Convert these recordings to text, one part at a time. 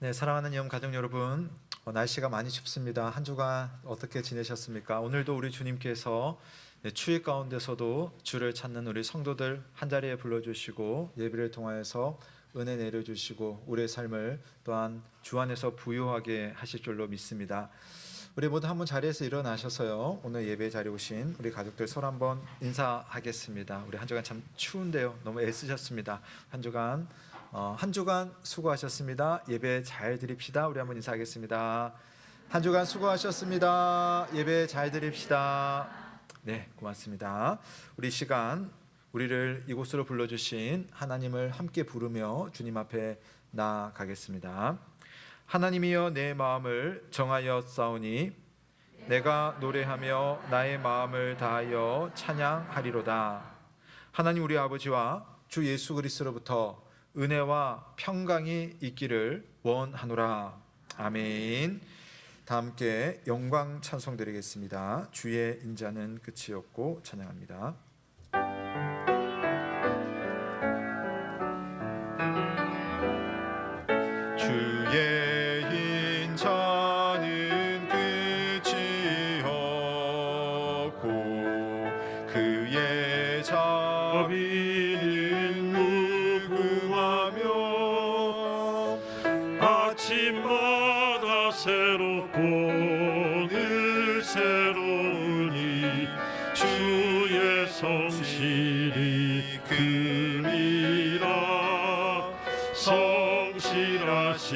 네, 사랑하는 영 가족 여러분, 날씨가 많이 춥습니다. 한 주간 어떻게 지내셨습니까? 오늘도 우리 주님께서 추위 가운데서도 주를 찾는 우리 성도들 한자리에 불러주시고 예배를 통하여서 은혜 내려주시고 우리의 삶을 또한 주 안에서 부유하게 하실 줄로 믿습니다. 우리 모두 한번 자리에서 일어나셔서요, 오늘 예배 자리에 오신 우리 가족들 서로 한번 인사하겠습니다. 우리 한 주간 참 추운데요, 너무 애쓰셨습니다. 한 주간 수고하셨습니다. 예배 잘 드립시다. 우리 한번 인사하겠습니다. 한 주간 수고하셨습니다. 예배 잘 드립시다. 네, 고맙습니다. 우리 시간 우리를 이곳으로 불러주신 하나님을 함께 부르며 주님 앞에 나아가겠습니다. 하나님이여 내 마음을 정하여 싸우니 내가 노래하며 나의 마음을 다하여 찬양하리로다. 하나님 우리 아버지와 주 예수 그리스도로부터 은혜와 평강이 있기를 원하노라. 아멘. 다 함께 영광 찬송 드리겠습니다. 주의 인자는 끝이 없고 찬양합니다. 주의 인자는 끝이 없고 그의 자비는 아침마다 새롭고 늘 새로우니 주의 성실이 큼이라. 성실하신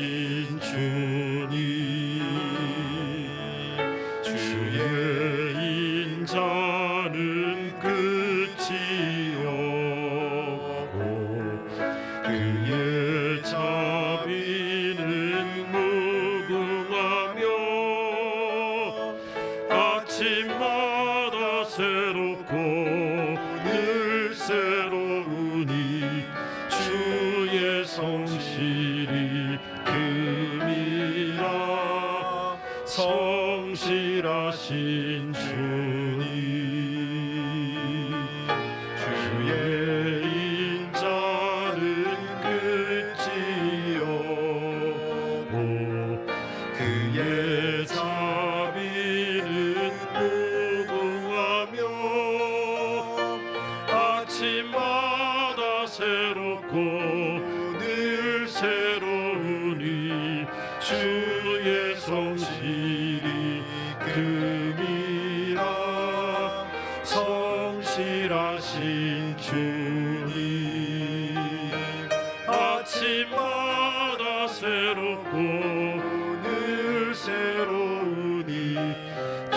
주님, 주의 인자는 끝이 없고 그의 자비는 무궁하며 아침마다 새롭고 늘 새로우니 주의 성실이 큼이라. 성실하신 주님, 주의 인자는 끝이 없고 그의 자비는 무궁하며 아침마다 새롭고 늘 새로우니 주의 성실이 큼이라. 성실하신 주님, 아침마다 새롭고 늘 새로우니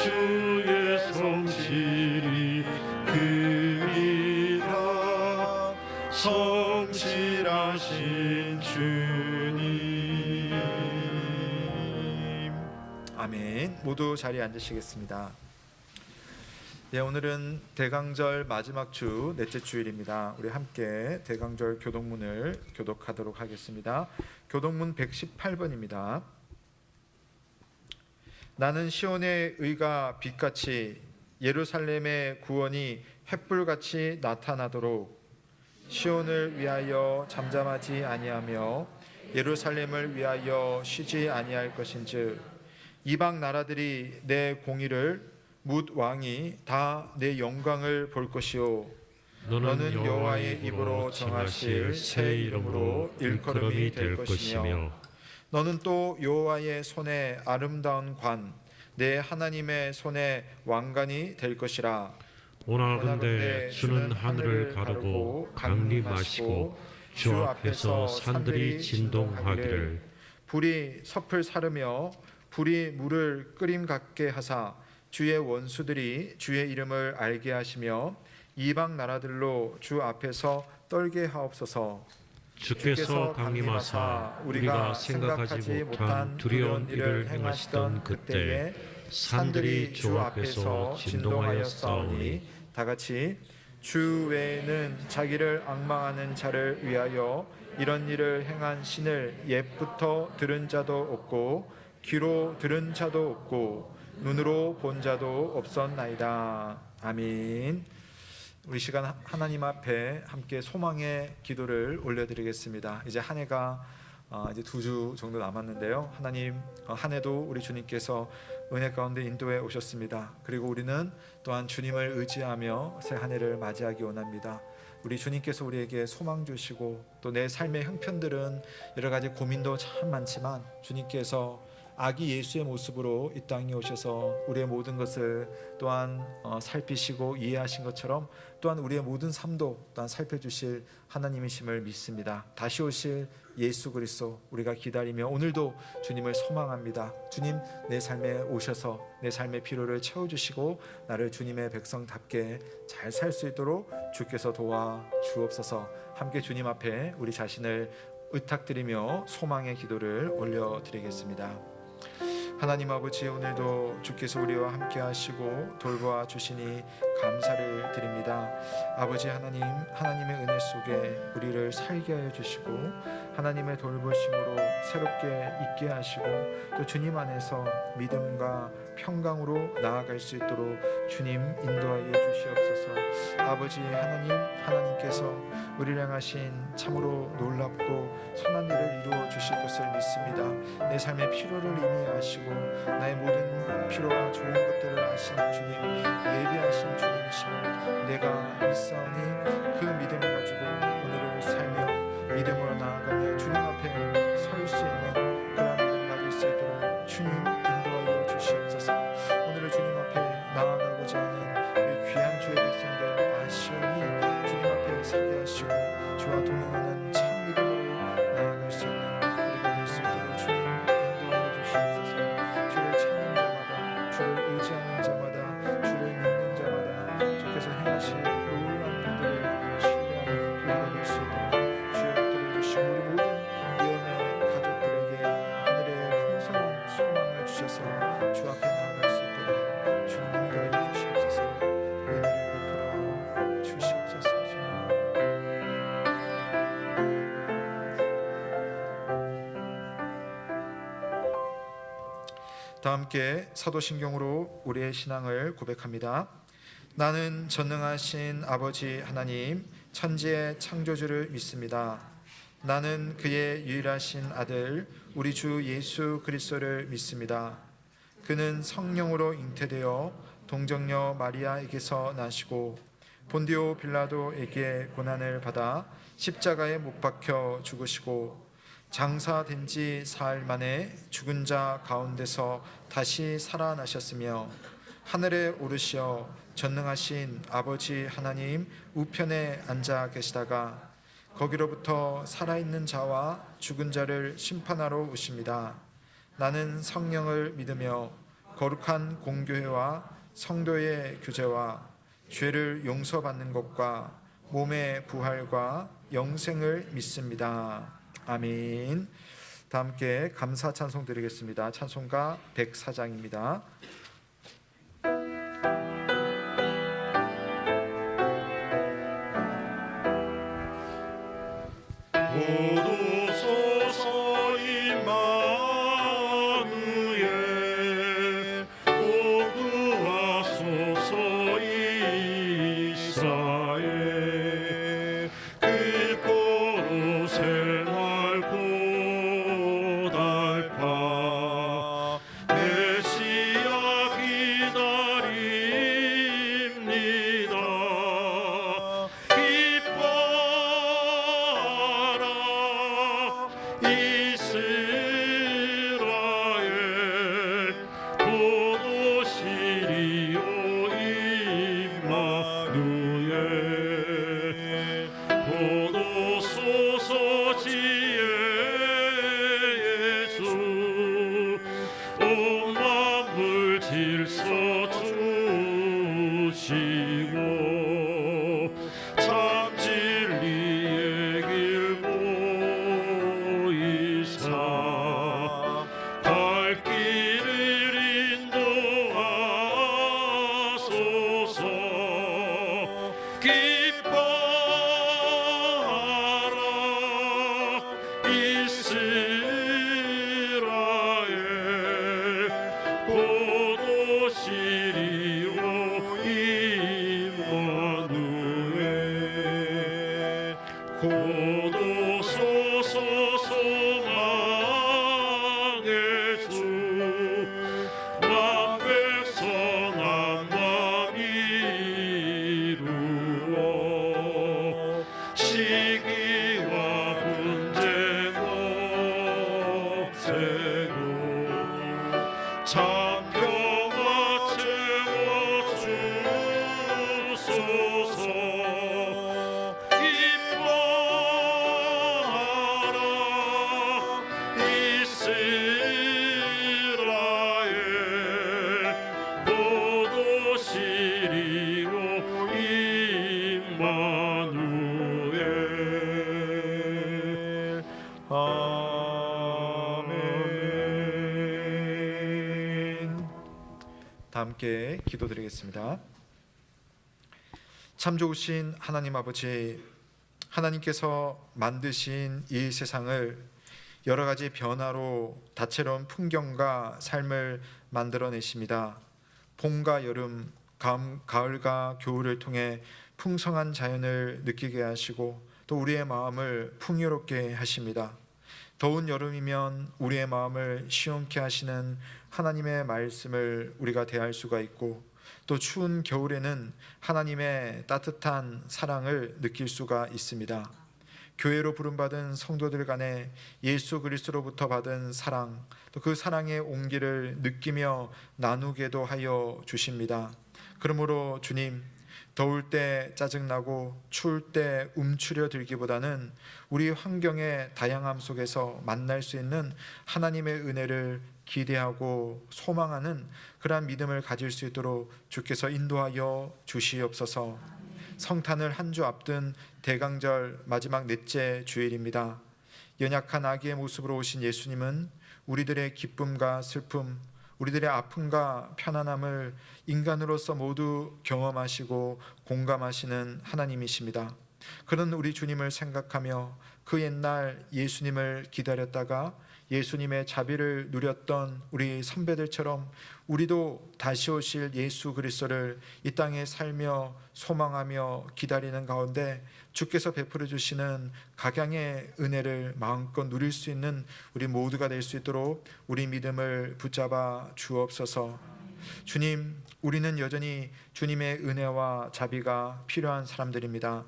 주의 성실이 큼이라. 성실하신 주님. 아멘. 모두 자리에 앉으시겠습니다. 네, 오늘은 대강절 마지막 주 넷째 주일입니다. 우리 함께 대강절 교독문을 교독하도록 하겠습니다. 교독문 118번입니다. 나는 시온의 의가 빛같이 예루살렘의 구원이 횃불같이 나타나도록 시온을 위하여 잠잠하지 아니하며 예루살렘을 위하여 쉬지 아니할 것인즉 이방 나라들이 내 공의를 뭇 왕이 다 내 영광을 볼 것이요 너는 여호와의 입으로 정하실 새 이름으로 일컬음이 될 것이며 너는 또 여호와의 손에 아름다운 관 내 하나님의 손에 왕관이 될 것이라. 오나건대 주는 하늘을 가르고 강림하시고 주 앞에서 산들이 진동하기를. 불이 섭을 사르며 불이 물을 끓임 같게 하사 주의 원수들이 주의 이름을 알게 하시며 이방 나라들로 주 앞에서 떨게 하옵소서. 주께서 강림하사 우리가 생각하지 못한 두려운 일을 행하시던 그때에 산들이 주 앞에서 진동하였사오니. 다같이 주 외에는 자기를 앙망하는 자를 위하여 이런 일을 행한 신을 옛부터 들은 자도 없고 귀로 들은 자도 없고 눈으로 본 자도 없었나이다. 아멘. 우리 시간 하나님 앞에 함께 소망의 기도를 올려드리겠습니다. 이제 한 해가 이제 2주 정도 남았는데요. 하나님 한 해도 우리 주님께서 은혜 가운데 인도해 오셨습니다. 그리고 우리는 또한 주님을 의지하며 새 한 해를 맞이하기 원합니다. 우리 주님께서 우리에게 소망 주시고 또 내 삶의 형편들은 여러 가지 고민도 참 많지만 주님께서 아기 예수의 모습으로 이 땅에 오셔서 우리의 모든 것을 또한 살피시고 이해하신 것처럼 또한 우리의 모든 삶도 또한 살펴주실 하나님이심을 믿습니다. 다시 오실 예수 그리스도 우리가 기다리며 오늘도 주님을 소망합니다. 주님, 내 삶에 오셔서 내 삶의 필요를 채워주시고 나를 주님의 백성답게 잘 살 수 있도록 주께서 도와 주옵소서. 함께 주님 앞에 우리 자신을 의탁드리며 소망의 기도를 올려드리겠습니다. 하나님 아버지, 오늘도 주께서 우리와 함께 하시고 돌보아 주시니 감사를 드립니다. 아버지 하나님, 하나님의 은혜 속에 우리를 살게 하여 주시고 하나님의 돌보심으로 새롭게 있게 하시고 또 주님 안에서 믿음과 평강으로 나아갈 수 있도록 주님 인도하여 주시옵소서. 아버지 하나님, 하나님께서 우리를 향하신 참으로 놀랍고 선한 일을 이루어 주실 것을 믿습니다. 내 삶의 필요를 이미 아시고 나의 모든 필요와 좋은 것들을 아시는 주님, 예비하신 주님이심을 내가 믿사오니 그 믿음을 가지고 오늘을 살며 믿음으로 나아가며 주님 앞에 설 수 있는 그런 믿음 가질 수 있도록 주님 인도하여 주시옵소서. 오늘을 주님 앞에 나아가고자 하는 우리 귀한 주의 백성들 아시오니 주님 앞에 서게 하시고 주와 동행하는 참 믿음으로 나아갈 수 있는 우리가 될 수 있도록 주님 인도하여 주시옵소서. 주를 찾는 자마다, 주를 의지하는 자마다, 주를 믿는 자마다 주께서 행하실 놀라운 일들을 신뢰하는 우리가 될 수 있도록 주의 복들을 주시고 우리 모든 예언의 가족들에게 하늘의 풍성한 소망을 주셔서 주 앞에 나아갈 수 있도록 주님 인도하여 주시옵소서. 은혜를 베풀어 주시옵소서. 다 함께 사도신경으로 우리의 신앙을 고백합니다. 나는 전능하신 아버지 하나님 천지의 창조주를 믿습니다. 나는 그의 유일하신 아들 우리 주 예수 그리스도를 믿습니다. 그는 성령으로 잉태되어 동정녀 마리아에게서 나시고 본디오 빌라도에게 고난을 받아 십자가에 못 박혀 죽으시고 장사된 지 사흘 만에 죽은 자 가운데서 다시 살아나셨으며 하늘에 오르시어 전능하신 아버지 하나님 우편에 앉아 계시다가 거기로부터 살아있는 자와 죽은 자를 심판하러 오십니다. 나는 성령을 믿으며 거룩한 공교회와 성도의 교제와 죄를 용서받는 것과 몸의 부활과 영생을 믿습니다. 아멘. 다 함께 감사 찬송 드리겠습니다. 찬송가 104장입니다. 모두 서서 임마누엘 오구하소서 이스라엘 길고로 생활 고달파 메시아 세고 잡혀와 채워주소서. 이뻐하라 이스라엘 너도 시리오 임마누엘. 아멘. 다 함께 기도드리겠습니다. 참 좋으신 하나님 아버지, 하나님께서 만드신 이 세상을 여러 가지 변화로 다채로운 풍경과 삶을 만들어내십니다. 봄과 여름, 가을과 겨울을 통해 풍성한 자연을 느끼게 하시고 또 우리의 마음을 풍요롭게 하십니다. 더운 여름이면 우리의 마음을 시원케 하시는 하나님의 말씀을 우리가 대할 수가 있고, 또 추운 겨울에는 하나님의 따뜻한 사랑을 느낄 수가 있습니다. 교회로 부름받은 성도들 간에 예수 그리스도로부터 받은 사랑, 또 그 사랑의 온기를 느끼며 나누게도 하여 주십니다. 그러므로 주님, 더울 때 짜증나고 추울 때 움츠려 들기보다는 우리 환경의 다양함 속에서 만날 수 있는 하나님의 은혜를 기대하고 소망하는 그러한 믿음을 가질 수 있도록 주께서 인도하여 주시옵소서. 성탄을 한 주 앞둔 대강절 마지막 넷째 주일입니다. 연약한 아기의 모습으로 오신 예수님은 우리들의 기쁨과 슬픔, 우리들의 아픔과 편안함을 인간으로서 모두 경험하시고 공감하시는 하나님이십니다. 그런 우리 주님을 생각하며 그 옛날 예수님을 기다렸다가 예수님의 자비를 누렸던 우리 선배들처럼 우리도 다시 오실 예수 그리스도를 이 땅에 살며 소망하며 기다리는 가운데 주께서 베풀어 주시는 각양의 은혜를 마음껏 누릴 수 있는 우리 모두가 될 수 있도록 우리 믿음을 붙잡아 주옵소서. 주님, 우리는 여전히 주님의 은혜와 자비가 필요한 사람들입니다.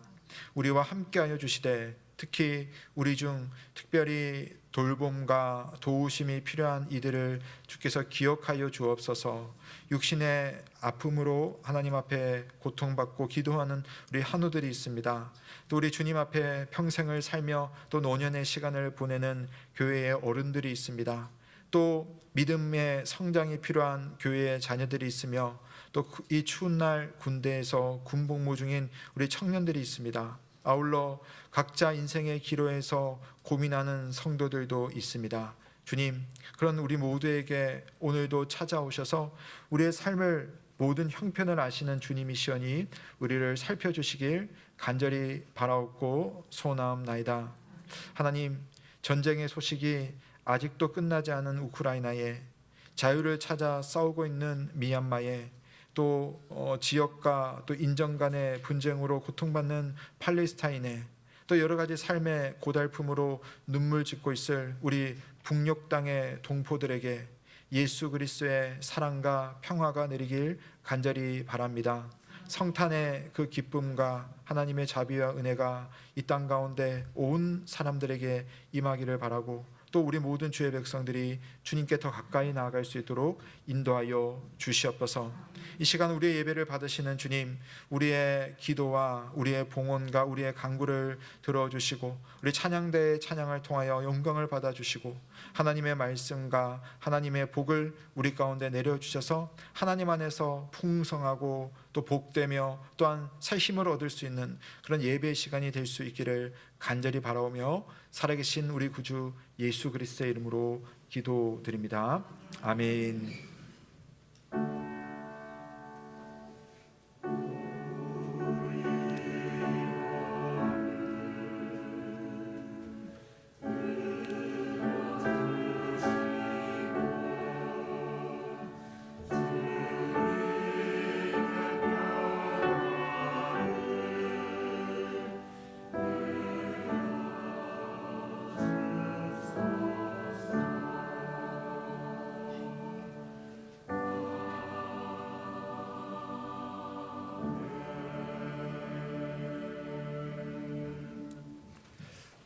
우리와 함께하여 주시되 특히 우리 중 특별히 돌봄과 도우심이 필요한 이들을 주께서 기억하여 주옵소서. 육신의 아픔으로 하나님 앞에 고통받고 기도하는 우리 한우들이 있습니다. 또 우리 주님 앞에 평생을 살며 또 노년의 시간을 보내는 교회의 어른들이 있습니다. 또 믿음의 성장이 필요한 교회의 자녀들이 있으며 또 이 추운 날 군대에서 군복무 중인 우리 청년들이 있습니다. 아울러 각자 인생의 기로에서 고민하는 성도들도 있습니다. 주님, 그런 우리 모두에게 오늘도 찾아오셔서 우리의 삶을 모든 형편을 아시는 주님이시오니 우리를 살펴주시길 간절히 바라옵고 소원하옵나이다. 하나님, 전쟁의 소식이 아직도 끝나지 않은 우크라이나에, 자유를 찾아 싸우고 있는 미얀마에, 또 지역과 또 인정 간의 분쟁으로 고통받는 팔레스타인에, 또 여러 가지 삶의 고달픔으로 눈물 짓고 있을 우리 북녘 땅의 동포들에게 예수 그리스도의 사랑과 평화가 내리길 간절히 바랍니다. 성탄의 그 기쁨과 하나님의 자비와 은혜가 이 땅 가운데 온 사람들에게 임하기를 바라고, 또 우리 모든 주의 백성들이 주님께 더 가까이 나아갈 수 있도록 인도하여 주시옵소서. 이 시간 우리의 예배를 받으시는 주님, 우리의 기도와 우리의 봉헌과 우리의 간구를 들어주시고 우리 찬양대의 찬양을 통하여 영광을 받아주시고 하나님의 말씀과 하나님의 복을 우리 가운데 내려주셔서 하나님 안에서 풍성하고 또 복되며 또한 새 힘을 얻을 수 있는 그런 예배의 시간이 될 수 있기를 간절히 바라오며 살아계신 우리 구주 예수 그리스도의 이름으로 기도드립니다. 아멘.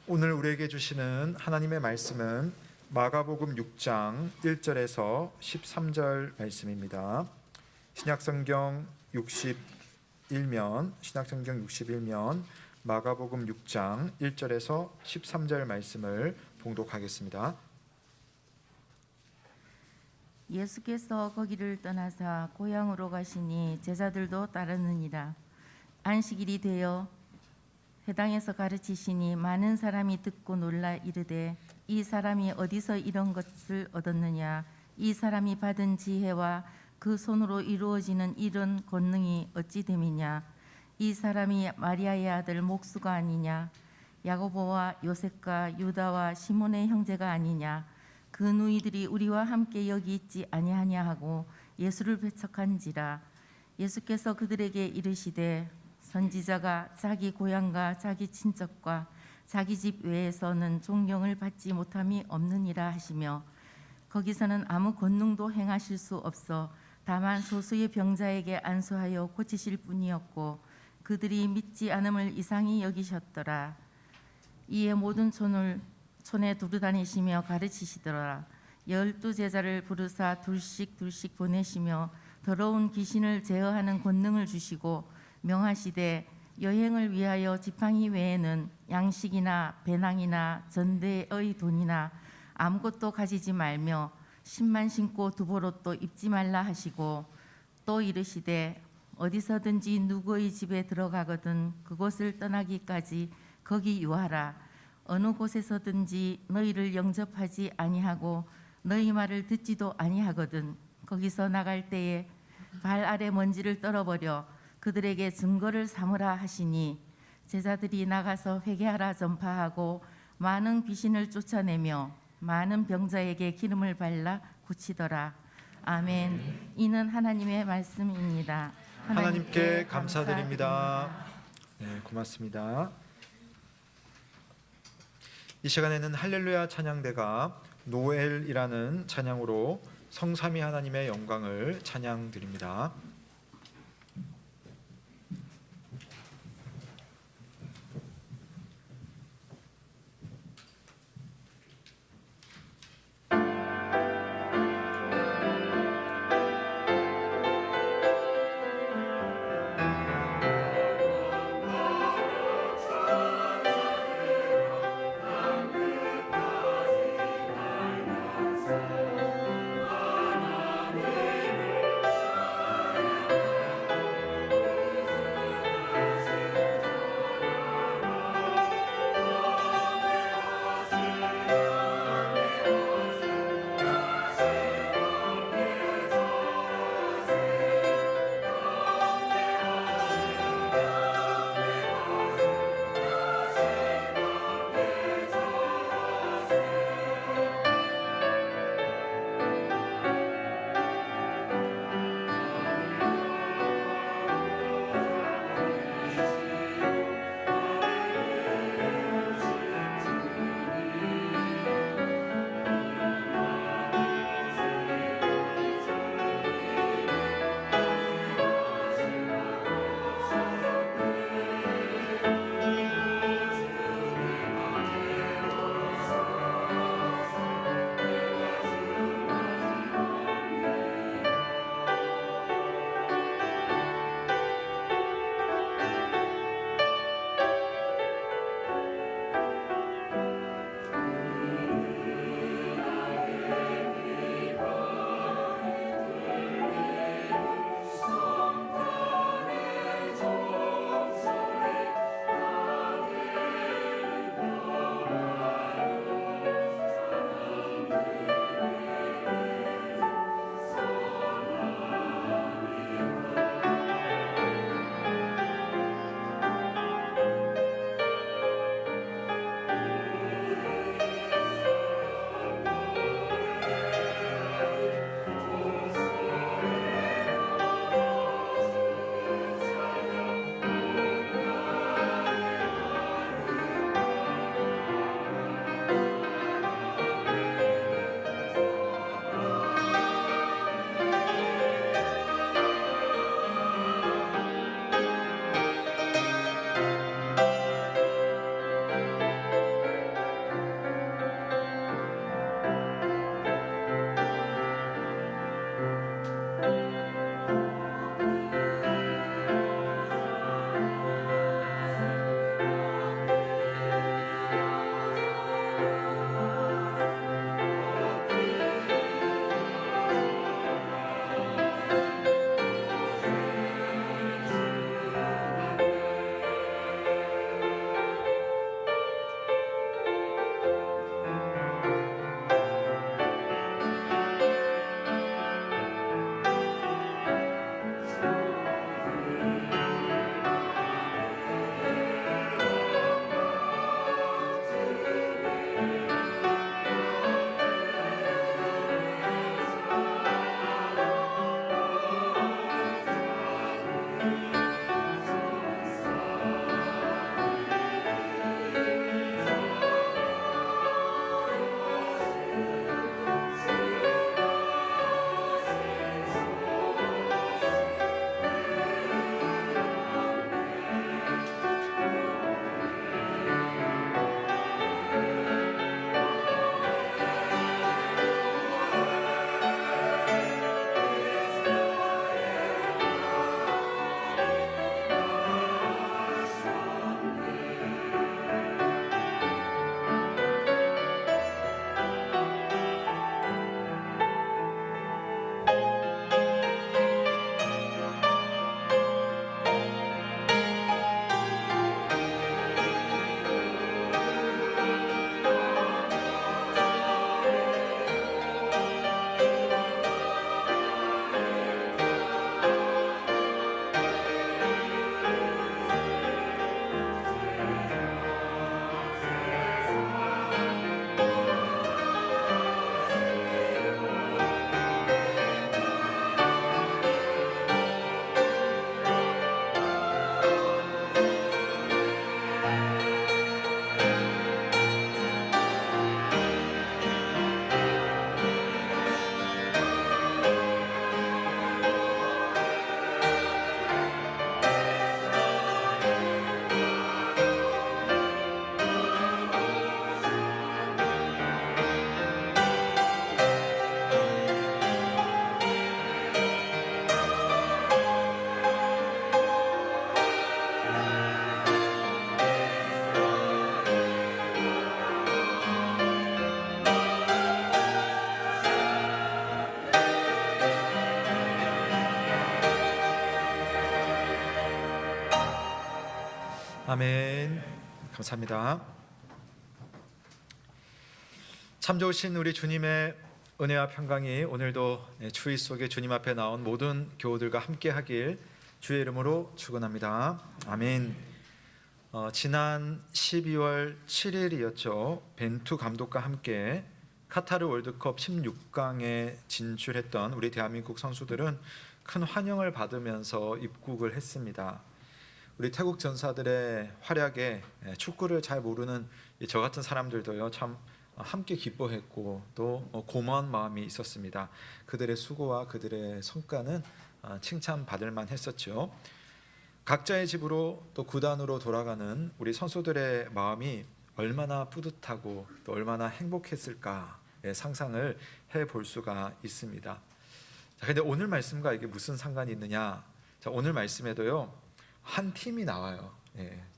오늘 우리에게 주시는 하나님의 말씀은 마가복음 6장 1절에서 13절 말씀입니다. 신약성경 61면 마가복음 6장 1절에서 13절 말씀을 봉독하겠습니다. 예수께서 거기를 떠나사 고향으로 가시니 제자들도 따르느니라. 안식일이 되어 회당에서 가르치시니 많은 사람이 듣고 놀라 이르되 이 사람이 어디서 이런 것을 얻었느냐. 이 사람이 받은 지혜와 그 손으로 이루어지는 이런 권능이 어찌 됨이냐. 이 사람이 마리아의 아들 목수가 아니냐. 야고보와 요셉과 유다와 시몬의 형제가 아니냐. 그 누이들이 우리와 함께 여기 있지 아니하냐 하고 예수를 배척한지라. 예수께서 그들에게 이르시되 선지자가 자기 고향과 자기 친척과 자기 집 외에서는 존경을 받지 못함이 없느니라 하시며, 거기서는 아무 권능도 행하실 수 없어 다만 소수의 병자에게 안수하여 고치실 뿐이었고 그들이 믿지 않음을 이상히 여기셨더라. 이에 모든 촌에 두루다니시며 가르치시더라. 12 제자를 부르사 둘씩 보내시며 더러운 귀신을 제어하는 권능을 주시고 명하시되 여행을 위하여 지팡이 외에는 양식이나 배낭이나 전대의 돈이나 아무것도 가지지 말며 신만 신고 두보롯도 입지 말라 하시고, 또 이르시되 어디서든지 누구의 집에 들어가거든 그곳을 떠나기까지 거기 유하라. 어느 곳에서든지 너희를 영접하지 아니하고 너희 말을 듣지도 아니하거든 거기서 나갈 때에 발 아래 먼지를 떨어버려 그들에게 증거를 삼으라 하시니, 제자들이 나가서 회개하라 전파하고 많은 귀신을 쫓아내며 많은 병자에게 기름을 발라 고치더라. 아멘. 이는 하나님의 말씀입니다. 하나님께 감사드립니다. 네, 고맙습니다. 이 시간에는 할렐루야 찬양대가 노엘이라는 찬양으로 성삼위 하나님의 영광을 찬양드립니다. 아멘. 감사합니다. 참 좋으신 우리 주님의 은혜와 평강이 오늘도 주의 속에 주님 앞에 나온 모든 교우들과 함께하길 주의 이름으로 축원합니다. 아멘. 지난 12월 7일이었죠. 벤투 감독과 함께 카타르 월드컵 16강에 진출했던 우리 대한민국 선수들은 큰 환영을 받으면서 입국을 했습니다. 우리 태국 전사들의 활약에 축구를 잘 모르는 저 같은 사람들도요, 참 함께 기뻐했고 또 고마운 마음이 있었습니다. 그들의 수고와 그들의 성과는 칭찬받을 만했었죠. 각자의 집으로 또 구단으로 돌아가는 우리 선수들의 마음이 얼마나 뿌듯하고 또 얼마나 행복했을까의 상상을 해볼 수가 있습니다. 자, 근데 오늘 말씀과 이게 무슨 상관이 있느냐? 자, 오늘 말씀에도요, 한 팀이 나와요.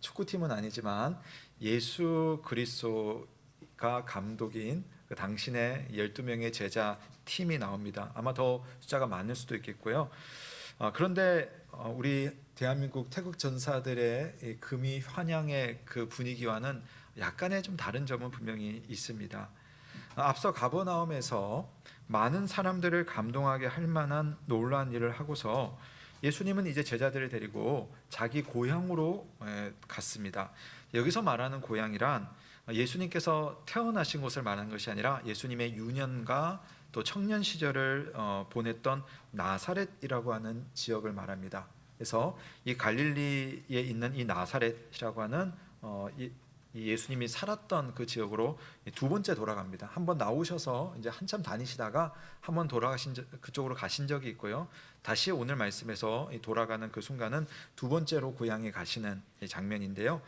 축구팀은 아니지만 예수 그리스도가 감독인 그 당신의 12명의 제자 팀이 나옵니다. 아마 더 숫자가 많을 수도 있겠고요. 그런데 우리 대한민국 태국 전사들의 금이 환영의 그 분위기와는 약간의 좀 다른 점은 분명히 있습니다. 앞서 가버나움에서 많은 사람들을 감동하게 할 만한 놀라운 일을 하고서 예수님은 이제 제자들을 데리고 자기 고향으로 갔습니다. 여기서 말하는 고향이란 예수님께서 태어나신 곳을 말하는 것이 아니라 예수님의 유년과 또 청년 시절을 보냈던 나사렛이라고 하는 지역을 말합니다. 그래서 이 갈릴리에 있는 이 나사렛이라고 하는 이 예수님이 살았던 그 지역으로 두 번째 돌아갑니다. 한번 나오셔서 이제 한참 다니시다가 한번 그쪽으로 가신 적이 있고요. 다시 오늘 말씀에서 돌아가는 그 순간은 두 번째로 고향에 가시는 장면인데요.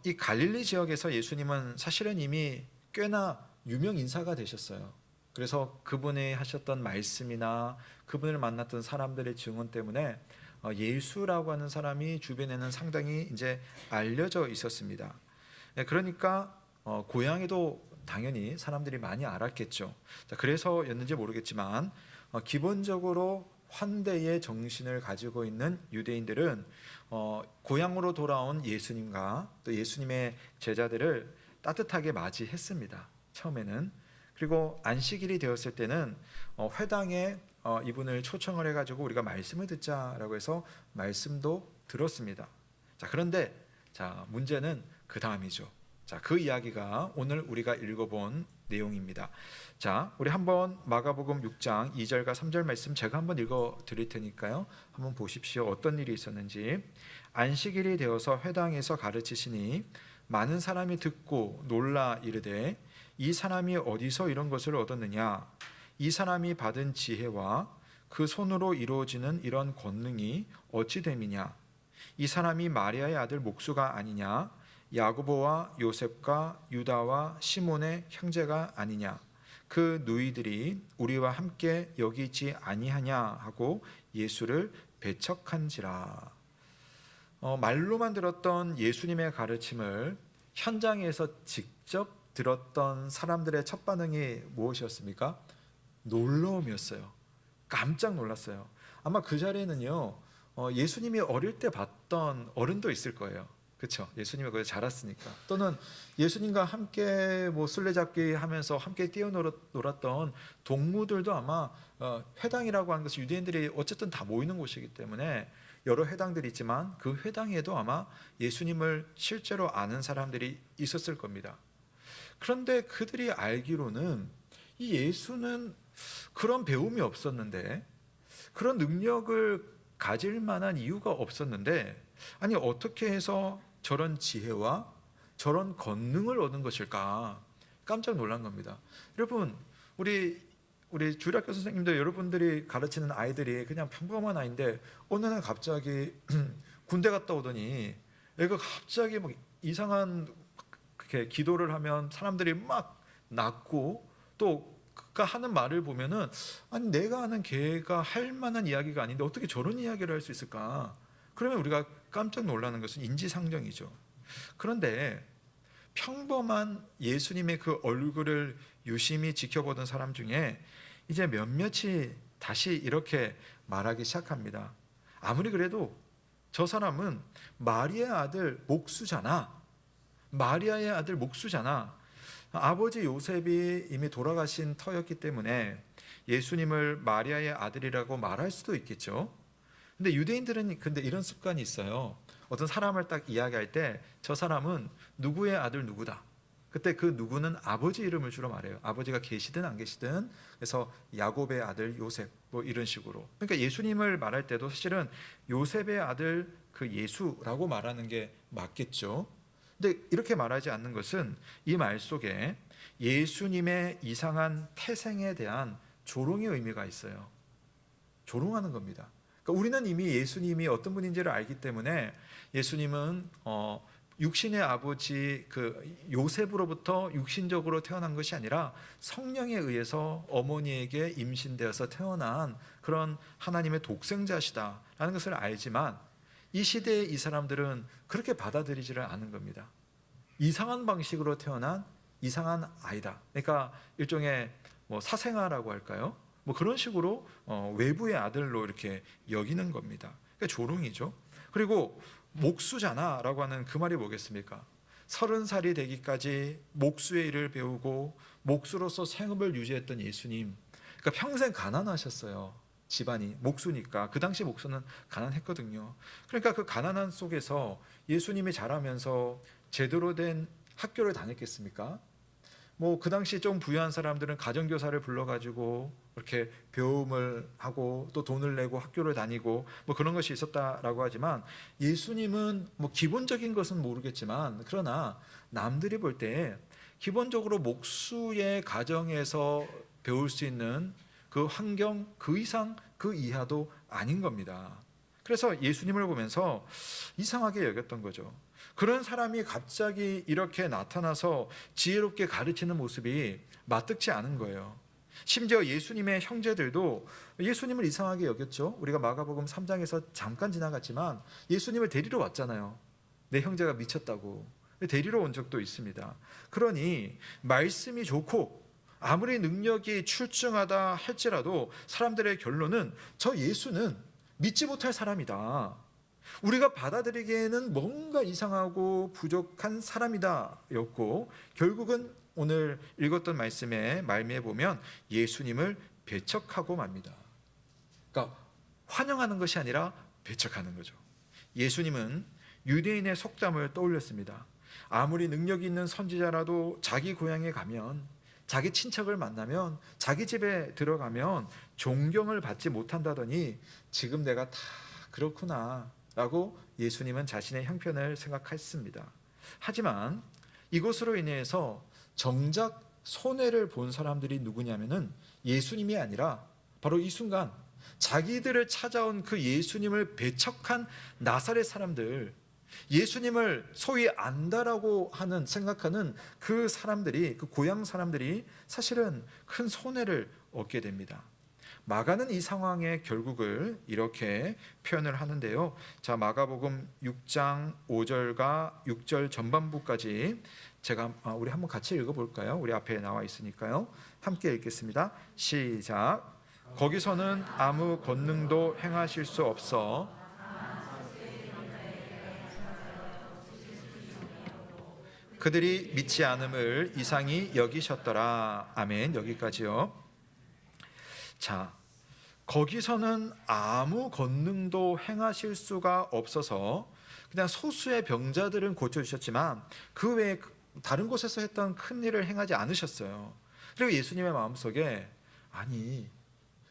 이 갈릴리 지역에서 예수님은 사실은 이미 꽤나 유명 인사가 되셨어요. 그래서 그분이 하셨던 말씀이나 그분을 만났던 사람들의 증언 때문에 예수라고 하는 사람이 주변에는 상당히 이제 알려져 있었습니다. 그러니까 고향에도 당연히 사람들이 많이 알았겠죠. 그래서였는지 모르겠지만 기본적으로 환대의 정신을 가지고 있는 유대인들은 고향으로 돌아온 예수님과 또 예수님의 제자들을 따뜻하게 맞이했습니다. 처음에는. 그리고 안식일이 되었을 때는 회당에 이분을 초청을 해가지고 우리가 말씀을 듣자라고 해서 말씀도 들었습니다. 자, 그런데 문제는 그 다음이죠. 자, 그 이야기가 오늘 우리가 읽어본 내용입니다. 자, 우리 한번 마가복음 6장 2절과 3절 말씀 제가 한번 읽어 드릴 테니까요. 한번 보십시오. 어떤 일이 있었는지. 안식일이 되어서 회당에서 가르치시니 많은 사람이 듣고 놀라 이르되 이 사람이 어디서 이런 것을 얻었느냐? 이 사람이 받은 지혜와 그 손으로 이루어지는 이런 권능이 어찌 됨이냐? 이 사람이 마리아의 아들 목수가 아니냐? 야고보와 요셉과 유다와 시몬의 형제가 아니냐? 그 누이들이 우리와 함께 여기 있지 아니하냐 하고 예수를 배척한지라. 말로만 들었던 예수님의 가르침을 현장에서 직접 들었던 사람들의 첫 반응이 무엇이었습니까? 놀라움이었어요. 깜짝 놀랐어요. 아마 그 자리에는요, 예수님이 어릴 때 봤던 어른도 있을 거예요. 그렇죠? 예수님이 거기서 자랐으니까. 또는 예수님과 함께 술래잡기 하면서 함께 뛰어놀았던 동무들도 아마 회당이라고 하는 것은 유대인들이 어쨌든 다 모이는 곳이기 때문에 여러 회당들이 있지만 그 회당에도 아마 예수님을 실제로 아는 사람들이 있었을 겁니다. 그런데 그들이 알기로는 이 예수는 그런 배움이 없었는데, 그런 능력을 가질 만한 이유가 없었는데, 아니 어떻게 해서 저런 지혜와 저런 권능을 얻은 것일까? 깜짝 놀란 겁니다. 여러분, 우리 주일학교 선생님들, 여러분들이 가르치는 아이들이 그냥 평범한 아이인데 어느 날 갑자기 군대 갔다 오더니 애가 갑자기 막 이상한 그렇게 기도를 하면 사람들이 막 낳고, 또 그가 하는 말을 보면은 아니 내가 아는 걔가 할 만한 이야기가 아닌데 어떻게 저런 이야기를 할 수 있을까? 그러면 우리가 깜짝 놀라는 것은 인지상정이죠. 그런데 평범한 예수님의 그 얼굴을 유심히 지켜보던 사람 중에 이제 몇몇이 다시 이렇게 말하기 시작합니다. 아무리 그래도 저 사람은 마리아의 아들 목수잖아. 마리아의 아들 목수잖아. 아버지 요셉이 이미 돌아가신 터였기 때문에 예수님을 마리아의 아들이라고 말할 수도 있겠죠. 근데 유대인들은 근데 이런 습관이 있어요. 어떤 사람을 딱 이야기할 때 저 사람은 누구의 아들 누구다. 그때 그 누구는 아버지 이름을 주로 말해요. 아버지가 계시든 안 계시든. 그래서 야곱의 아들 요셉 뭐 이런 식으로. 그러니까 예수님을 말할 때도 사실은 요셉의 아들 그 예수라고 말하는 게 맞겠죠. 근데 이렇게 말하지 않는 것은 이 말 속에 예수님의 이상한 태생에 대한 조롱의 의미가 있어요. 조롱하는 겁니다. 그러니까 우리는 이미 예수님이 어떤 분인지를 알기 때문에 예수님은 육신의 아버지 그 요셉으로부터 육신적으로 태어난 것이 아니라 성령에 의해서 어머니에게 임신되어서 태어난 그런 하나님의 독생자시다라는 것을 알지만 이 시대의 이 사람들은 그렇게 받아들이지를 않은 겁니다. 이상한 방식으로 태어난 이상한 아이다. 그러니까 일종의 뭐 사생아라고 할까요? 뭐 그런 식으로 외부의 아들로 이렇게 여기는 겁니다. 그러니까 조롱이죠. 그리고 목수잖아라고 하는 그 말이 뭐겠습니까? 30살이 되기까지 목수의 일을 배우고 목수로서 생업을 유지했던 예수님. 그러니까 평생 가난하셨어요. 집안이 목수니까. 그 당시 목수는 가난했거든요. 그러니까 그 가난한 속에서 예수님이 자라면서 제대로 된 학교를 다녔겠습니까? 뭐 그 당시 좀 부유한 사람들은 가정교사를 불러가지고 이렇게 배움을 하고 또 돈을 내고 학교를 다니고 뭐 그런 것이 있었다라고 하지만 예수님은 뭐 기본적인 것은 모르겠지만 그러나 남들이 볼 때 기본적으로 목수의 가정에서 배울 수 있는 그 환경 그 이상 그 이하도 아닌 겁니다. 그래서 예수님을 보면서 이상하게 여겼던 거죠. 그런 사람이 갑자기 이렇게 나타나서 지혜롭게 가르치는 모습이 마뜩지 않은 거예요. 심지어 예수님의 형제들도 예수님을 이상하게 여겼죠. 우리가 마가복음 3장에서 잠깐 지나갔지만 예수님을 데리러 왔잖아요. 내 형제가 미쳤다고 데리러 온 적도 있습니다. 그러니 말씀이 좋고 아무리 능력이 출중하다 할지라도 사람들의 결론은 저 예수는 믿지 못할 사람이다. 우리가 받아들이기에는 뭔가 이상하고 부족한 사람이다 였고 결국은 오늘 읽었던 말씀에 말미에 보면 예수님을 배척하고 맙니다. 그러니까 환영하는 것이 아니라 배척하는 거죠. 예수님은 유대인의 속담을 떠올렸습니다. 아무리 능력이 있는 선지자라도 자기 고향에 가면 자기 친척을 만나면 자기 집에 들어가면 존경을 받지 못한다더니 지금 내가 다 그렇구나 라고 예수님은 자신의 형편을 생각했습니다. 하지만 이것으로 인해서 정작 손해를 본 사람들이 누구냐면은 예수님이 아니라 바로 이 순간 자기들을 찾아온 그 예수님을 배척한 나사렛 사람들, 예수님을 소위 안다라고 하는 생각하는 그 사람들이, 그 고향 사람들이 사실은 큰 손해를 얻게 됩니다. 마가는 이 상황의 결국을 이렇게 표현을 하는데요. 자, 마가복음 6장 5절과 6절 전반부까지 우리 한번 같이 읽어볼까요? 우리 앞에 나와 있으니까요. 함께 읽겠습니다. 시작. 거기서는 아무 권능도 행하실 수 없어 그들이 믿지 않음을 이상히 여기셨더라. 아멘. 여기까지요. 자, 거기서는 아무 권능도 행하실 수가 없어서 그냥 소수의 병자들은 고쳐주셨지만 그 외에 다른 곳에서 했던 큰 일을 행하지 않으셨어요. 그리고 예수님의 마음속에 아니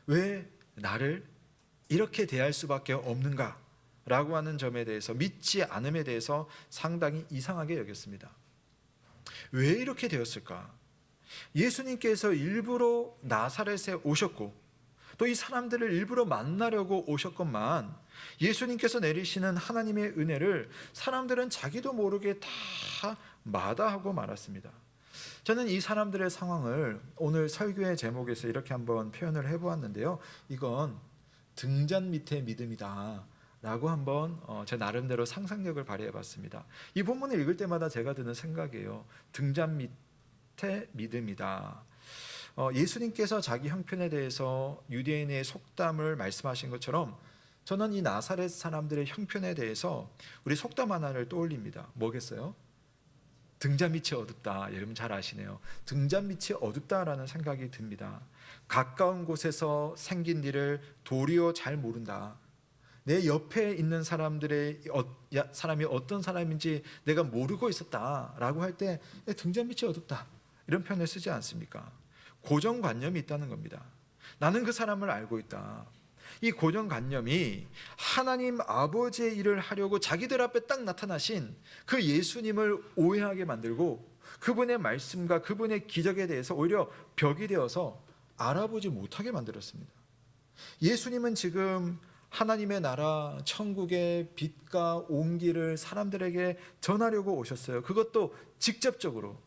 왜 나를 이렇게 대할 수밖에 없는가 라고 하는 점에 대해서 믿지 않음에 대해서 상당히 이상하게 여겼습니다. 왜 이렇게 되었을까? 예수님께서 일부러 나사렛에 오셨고 또 이 사람들을 일부러 만나려고 오셨건만 예수님께서 내리시는 하나님의 은혜를 사람들은 자기도 모르게 다 마다하고 말았습니다. 저는 이 사람들의 상황을 오늘 설교의 제목에서 이렇게 한번 표현을 해보았는데요. 이건 등잔 밑의 믿음이다 라고 한번 제 나름대로 상상력을 발휘해봤습니다. 이 본문을 읽을 때마다 제가 드는 생각이에요. 등잔 밑의 믿음이다. 예수님께서 자기 형편에 대해서 유대인의 속담을 말씀하신 것처럼 저는 이 나사렛 사람들의 형편에 대해서 우리 속담 하나를 떠올립니다. 뭐겠어요? 등잔 밑이 어둡다. 여러분 잘 아시네요. 등잔 밑이 어둡다라는 생각이 듭니다. 가까운 곳에서 생긴 일을 도리어 잘 모른다. 내 옆에 있는 사람들의 사람이 어떤 사람인지 내가 모르고 있었다라고 할 때 등잔 밑이 어둡다. 이런 표현을 쓰지 않습니까? 고정관념이 있다는 겁니다. 나는 그 사람을 알고 있다. 이 고정관념이 하나님 아버지의 일을 하려고 자기들 앞에 딱 나타나신 그 예수님을 오해하게 만들고 그분의 말씀과 그분의 기적에 대해서 오히려 벽이 되어서 알아보지 못하게 만들었습니다. 예수님은 지금 하나님의 나라 천국의 빛과 온기를 사람들에게 전하려고 오셨어요. 그것도 직접적으로.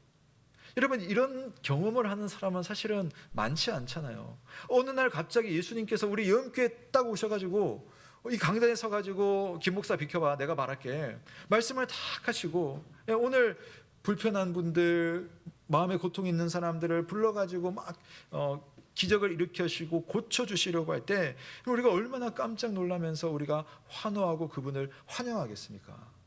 여러분, 이런 경험을 하는 사람은 사실은 많지 않잖아요. 어느 날 갑자기 예수님께서 우리 여음교에 딱 오셔가지고 이 강단에 서가지고 김 목사 비켜봐, 내가 말할게, 말씀을 탁 하시고 오늘 불편한 분들, 마음에 고통이 있는 사람들을 불러가지고 막 기적을 일으키시고 고쳐주시려고 할 때 우리가 얼마나 깜짝 놀라면서 우리가 환호하고 그분을 환영하겠습니까?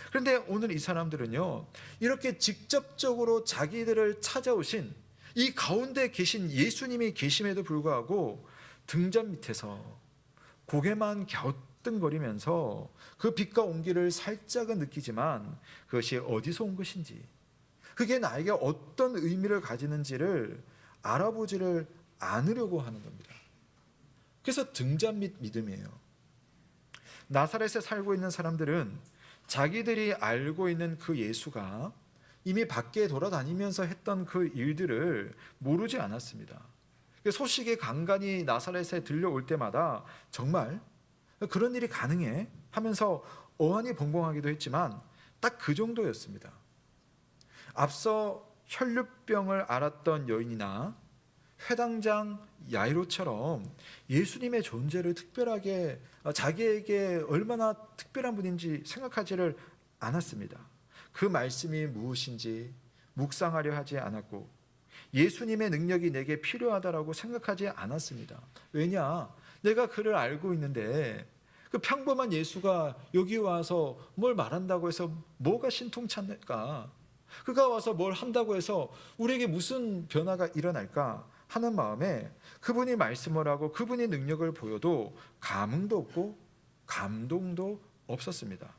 그런데 오늘 이 사람들은요, 이렇게 직접적으로 자기들을 찾아오신 이 가운데 계신 예수님이 계심에도 불구하고 등잔 밑에서 고개만 갸우뚱거리면서 그 빛과 온기를 살짝은 느끼지만 그것이 어디서 온 것인지, 그게 나에게 어떤 의미를 가지는지를 알아보지를 않으려고 하는 겁니다. 그래서 등잔 밑 믿음이에요. 나사렛에 살고 있는 사람들은 자기들이 알고 있는 그 예수가 이미 밖에 돌아다니면서 했던 그 일들을 모르지 않았습니다. 소식이 간간히 나사렛에 들려올 때마다 정말 그런 일이 가능해 하면서 어안이 벙벙하기도 했지만 딱 그 정도였습니다. 앞서 혈류병을 앓았던 여인이나 회당장 야이로처럼 예수님의 존재를 특별하게 자기에게 얼마나 특별한 분인지 생각하지를 않았습니다. 그 말씀이 무엇인지 묵상하려 하지 않았고 예수님의 능력이 내게 필요하다라고 생각하지 않았습니다. 왜냐? 내가 그를 알고 있는데 그 평범한 예수가 여기 와서 뭘 말한다고 해서 뭐가 신통찮을까? 그가 와서 뭘 한다고 해서 우리에게 무슨 변화가 일어날까 하는 마음에 그분이 말씀을 하고 그분이 능력을 보여도 감흥도 없고 감동도 없었습니다.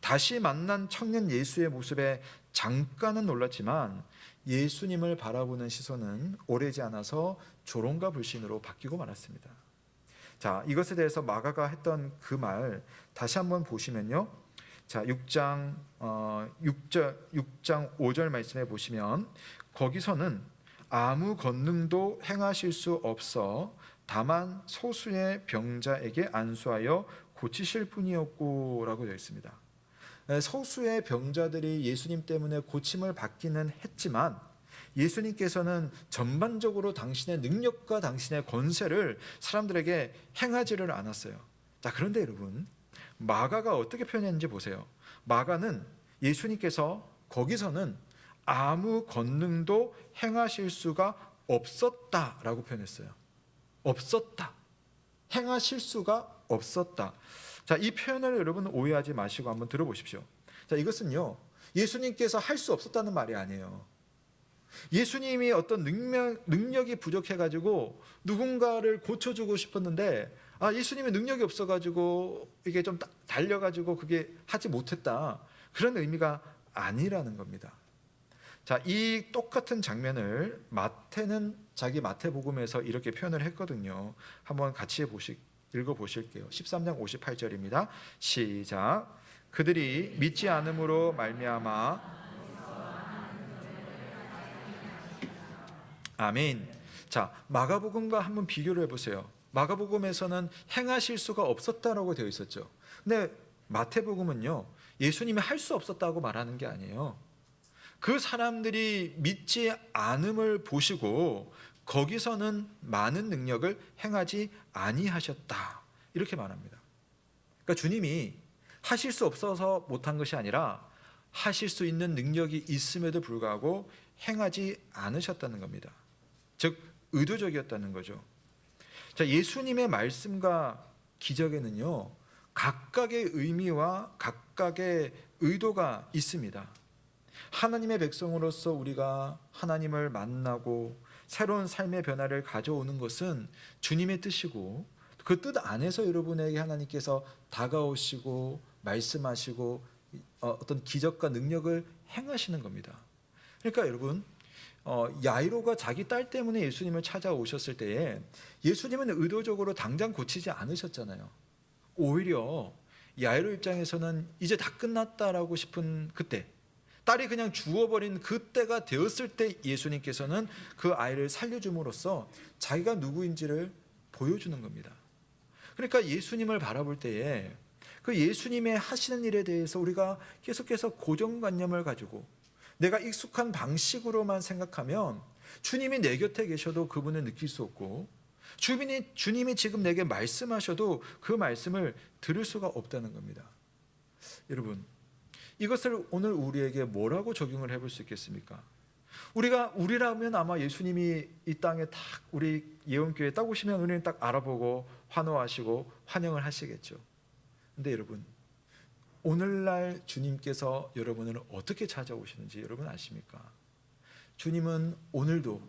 다시 만난 청년 예수의 모습에 잠깐은 놀랐지만 예수님을 바라보는 시선은 오래지 않아서 조롱과 불신으로 바뀌고 말았습니다. 자, 이것에 대해서 마가가 했던 그 말 다시 한번 보시면요. 자, 6장 5절 말씀에 보시면 거기서는 아무 권능도 행하실 수 없어 다만 소수의 병자에게 안수하여 고치실 뿐이었고 라고 되어 있습니다. 소수의 병자들이 예수님 때문에 고침을 받기는 했지만 예수님께서는 전반적으로 당신의 능력과 당신의 권세를 사람들에게 행하지를 않았어요. 자, 그런데 여러분, 마가가 어떻게 표현했는지 보세요. 마가는 예수님께서 거기서는 아무 권능도 행하실 수가 없었다라고 표현했어요. 없었다. 행하실 수가 없었다. 자, 이 표현을 여러분 오해하지 마시고 한번 들어보십시오. 자, 이것은요, 예수님께서 할 수 없었다는 말이 아니에요. 예수님이 어떤 능력이 부족해가지고 누군가를 고쳐주고 싶었는데 예수님의 능력이 없어가지고 이게 좀 달려가지고 그게 하지 못했다. 그런 의미가 아니라는 겁니다. 자, 이 똑같은 장면을 마태는 자기 마태복음에서 이렇게 표현을 했거든요. 한번 같이 읽어보실게요. 13장 58절입니다. 시작. 그들이 믿지 않음으로 말미암아 아멘. 자, 마가복음과 한번 비교를 해보세요. 마가복음에서는 행하실 수가 없었다라고 되어 있었죠. 근데 마태복음은요, 예수님이 할 수 없었다고 말하는 게 아니에요. 그 사람들이 믿지 않음을 보시고 거기서는 많은 능력을 행하지 아니하셨다, 이렇게 말합니다. 그러니까 주님이 하실 수 없어서 못한 것이 아니라 하실 수 있는 능력이 있음에도 불구하고 행하지 않으셨다는 겁니다. 즉 의도적이었다는 거죠. 자, 예수님의 말씀과 기적에는요, 각각의 의미와 각각의 의도가 있습니다. 하나님의 백성으로서 우리가 하나님을 만나고 새로운 삶의 변화를 가져오는 것은 주님의 뜻이고, 그 뜻 안에서 여러분에게 하나님께서 다가오시고 말씀하시고 어떤 기적과 능력을 행하시는 겁니다. 그러니까 여러분, 야이로가 자기 딸 때문에 예수님을 찾아오셨을 때에 예수님은 의도적으로 당장 고치지 않으셨잖아요. 오히려 야이로 입장에서는 이제 다 끝났다라고 싶은 그때, 딸이 그냥 죽어버린 그때가 되었을 때 예수님께서는 그 아이를 살려줌으로써 자기가 누구인지를 보여주는 겁니다. 그러니까 예수님을 바라볼 때에 그 예수님의 하시는 일에 대해서 우리가 계속해서 고정관념을 가지고 내가 익숙한 방식으로만 생각하면 주님이 내 곁에 계셔도 그분을 느낄 수 없고, 주님이 지금 내게 말씀하셔도 그 말씀을 들을 수가 없다는 겁니다. 여러분, 이것을 오늘 우리에게 뭐라고 적용을 해볼 수 있겠습니까? 우리라면 아마 예수님이 이 땅에 딱 우리 예원교회에 딱 오시면 우리는 딱 알아보고 환호하시고 환영을 하시겠죠. 근데 여러분, 오늘날 주님께서 여러분을 어떻게 찾아오시는지 여러분 아십니까? 주님은 오늘도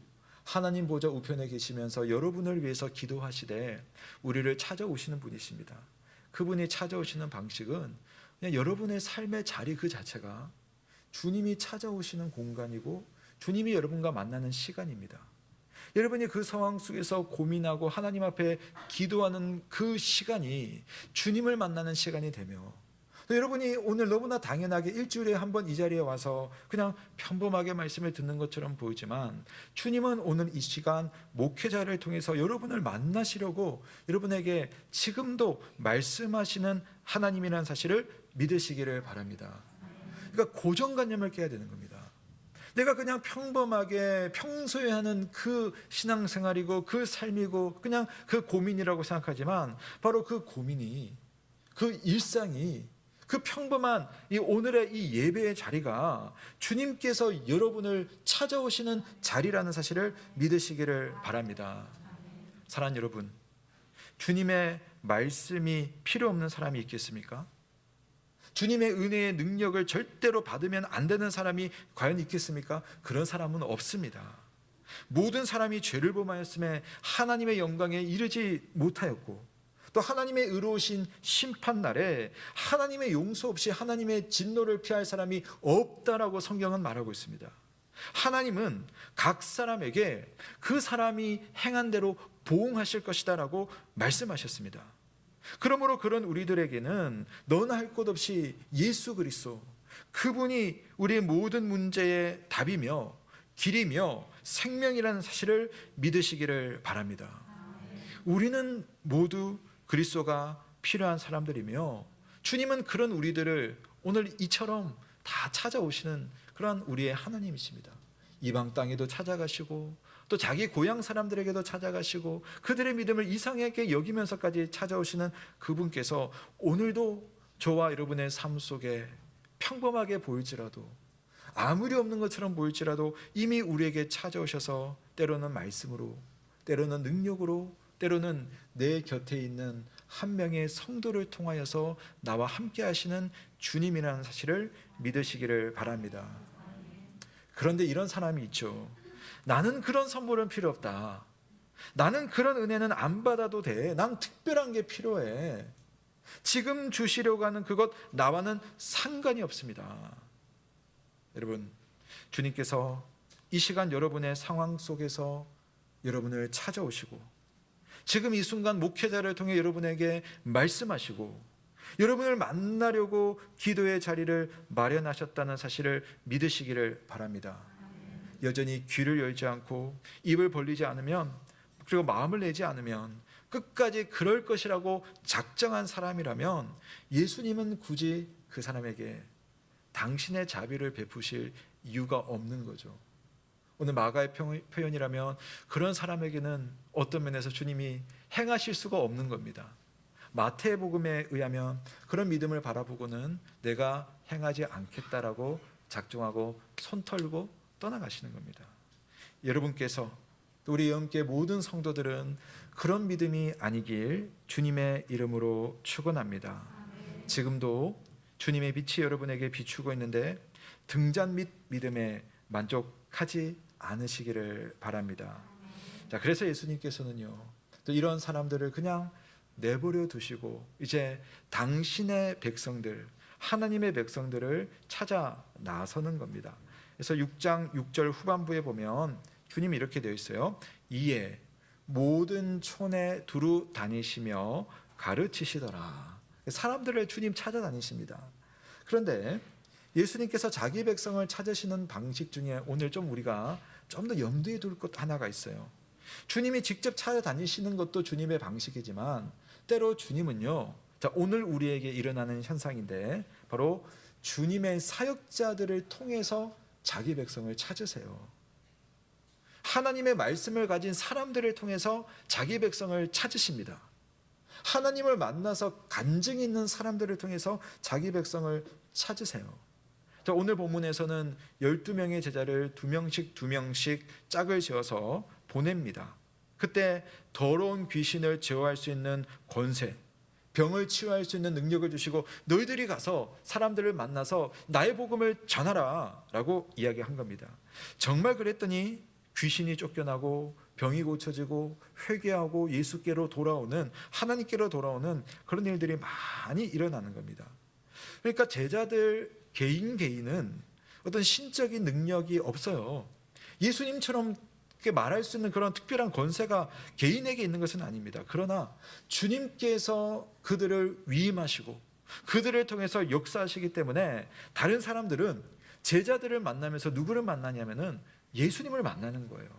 하나님 보좌 우편에 계시면서 여러분을 위해서 기도하시되 우리를 찾아오시는 분이십니다. 그분이 찾아오시는 방식은 그냥 여러분의 삶의 자리 그 자체가 주님이 찾아오시는 공간이고 주님이 여러분과 만나는 시간입니다. 여러분이 그 상황 속에서 고민하고 하나님 앞에 기도하는 그 시간이 주님을 만나는 시간이 되며, 여러분이 오늘 너무나 당연하게 일주일에 한 번 이 자리에 와서 그냥 평범하게 말씀을 듣는 것처럼 보이지만, 주님은 오늘 이 시간 목회자를 통해서 여러분을 만나시려고 여러분에게 지금도 말씀하시는 하나님이라는 사실을 믿으시기를 바랍니다. 그러니까 고정관념을 깨야 되는 겁니다. 내가 그냥 평범하게 평소에 하는 그 신앙생활이고 그 삶이고 그냥 그 고민이라고 생각하지만, 바로 그 고민이, 그 일상이, 그 평범한 이 오늘의 이 예배의 자리가 주님께서 여러분을 찾아오시는 자리라는 사실을 믿으시기를 바랍니다. 사랑하는 여러분, 주님의 말씀이 필요 없는 사람이 있겠습니까? 주님의 은혜의 능력을 절대로 받으면 안 되는 사람이 과연 있겠습니까? 그런 사람은 없습니다. 모든 사람이 죄를 범하였음에 하나님의 영광에 이르지 못하였고, 또 하나님의 의로우신 심판날에 하나님의 용서 없이 하나님의 진노를 피할 사람이 없다라고 성경은 말하고 있습니다. 하나님은 각 사람에게 그 사람이 행한 대로 보응하실 것이다라고 말씀하셨습니다. 그러므로 그런 우리들에게는 너나 할 것 없이 예수 그리스도, 그분이 우리의 모든 문제의 답이며 길이며 생명이라는 사실을 믿으시기를 바랍니다. 우리는 모두 그리스도가 필요한 사람들이며, 주님은 그런 우리들을 오늘 이처럼 다 찾아오시는 그런 우리의 하나님이십니다. 이방 땅에도 찾아가시고 또 자기 고향 사람들에게도 찾아가시고 그들의 믿음을 이상하게 여기면서까지 찾아오시는 그분께서 오늘도 저와 여러분의 삶 속에 평범하게 보일지라도, 아무리 없는 것처럼 보일지라도 이미 우리에게 찾아오셔서 때로는 말씀으로, 때로는 능력으로, 때로는 내 곁에 있는 한 명의 성도를 통하여서 나와 함께 하시는 주님이라는 사실을 믿으시기를 바랍니다. 그런데 이런 사람이 있죠. 나는 그런 선물은 필요 없다. 나는 그런 은혜는 안 받아도 돼. 난 특별한 게 필요해. 지금 주시려고 하는 그것 나와는 상관이 없습니다. 여러분, 주님께서 이 시간 여러분의 상황 속에서 여러분을 찾아오시고 지금 이 순간 목회자를 통해 여러분에게 말씀하시고 여러분을 만나려고 기도의 자리를 마련하셨다는 사실을 믿으시기를 바랍니다. 여전히 귀를 열지 않고 입을 벌리지 않으면, 그리고 마음을 내지 않으면, 끝까지 그럴 것이라고 작정한 사람이라면 예수님은 굳이 그 사람에게 당신의 자비를 베푸실 이유가 없는 거죠. 오늘 마가의 표현이라면 그런 사람에게는 어떤 면에서 주님이 행하실 수가 없는 겁니다. 마태복음에 의하면 그런 믿음을 바라보고는 내가 행하지 않겠다라고 작정하고 손 털고 떠나가시는 겁니다. 여러분께서 또 우리 영계 모든 성도들은 그런 믿음이 아니길 주님의 이름으로 축원합니다. 지금도 주님의 빛이 여러분에게 비추고 있는데 등잔 밑 믿음에 만족하지 않으시기를 바랍니다. 자, 그래서 예수님께서는요, 또 이런 사람들을 그냥 내버려 두시고 이제 당신의 백성들, 하나님의 백성들을 찾아 나서는 겁니다. 그래서 6장 6절 후반부에 보면 주님이 이렇게 되어 있어요. 이에 모든 촌에 두루 다니시며 가르치시더라. 사람들을 주님 찾아다니십니다. 그런데 예수님께서 자기 백성을 찾으시는 방식 중에 오늘 좀 우리가 좀 더 염두에 둘 것 하나가 있어요. 주님이 직접 찾아다니시는 것도 주님의 방식이지만 때로 주님은요, 자, 오늘 우리에게 일어나는 현상인데 바로 주님의 사역자들을 통해서 자기 백성을 찾으세요. 하나님의 말씀을 가진 사람들을 통해서 자기 백성을 찾으십니다. 하나님을 만나서 간증이 있는 사람들을 통해서 자기 백성을 찾으세요. 자, 오늘 본문에서는 12명의 제자를 2명씩 짝을 지어서 보냅니다. 그때 더러운 귀신을 제어할 수 있는 권세, 병을 치유할 수 있는 능력을 주시고 너희들이 가서 사람들을 만나서 나의 복음을 전하라 라고 이야기한 겁니다. 정말 그랬더니 귀신이 쫓겨나고 병이 고쳐지고 회개하고 예수께로 돌아오는, 하나님께로 돌아오는 그런 일들이 많이 일어나는 겁니다. 그러니까 제자들 개인은 어떤 신적인 능력이 없어요. 예수님처럼 말할 수 있는 그런 특별한 권세가 개인에게 있는 것은 아닙니다. 그러나 주님께서 그들을 위임하시고 그들을 통해서 역사하시기 때문에 다른 사람들은 제자들을 만나면서 누구를 만나냐면은 예수님을 만나는 거예요.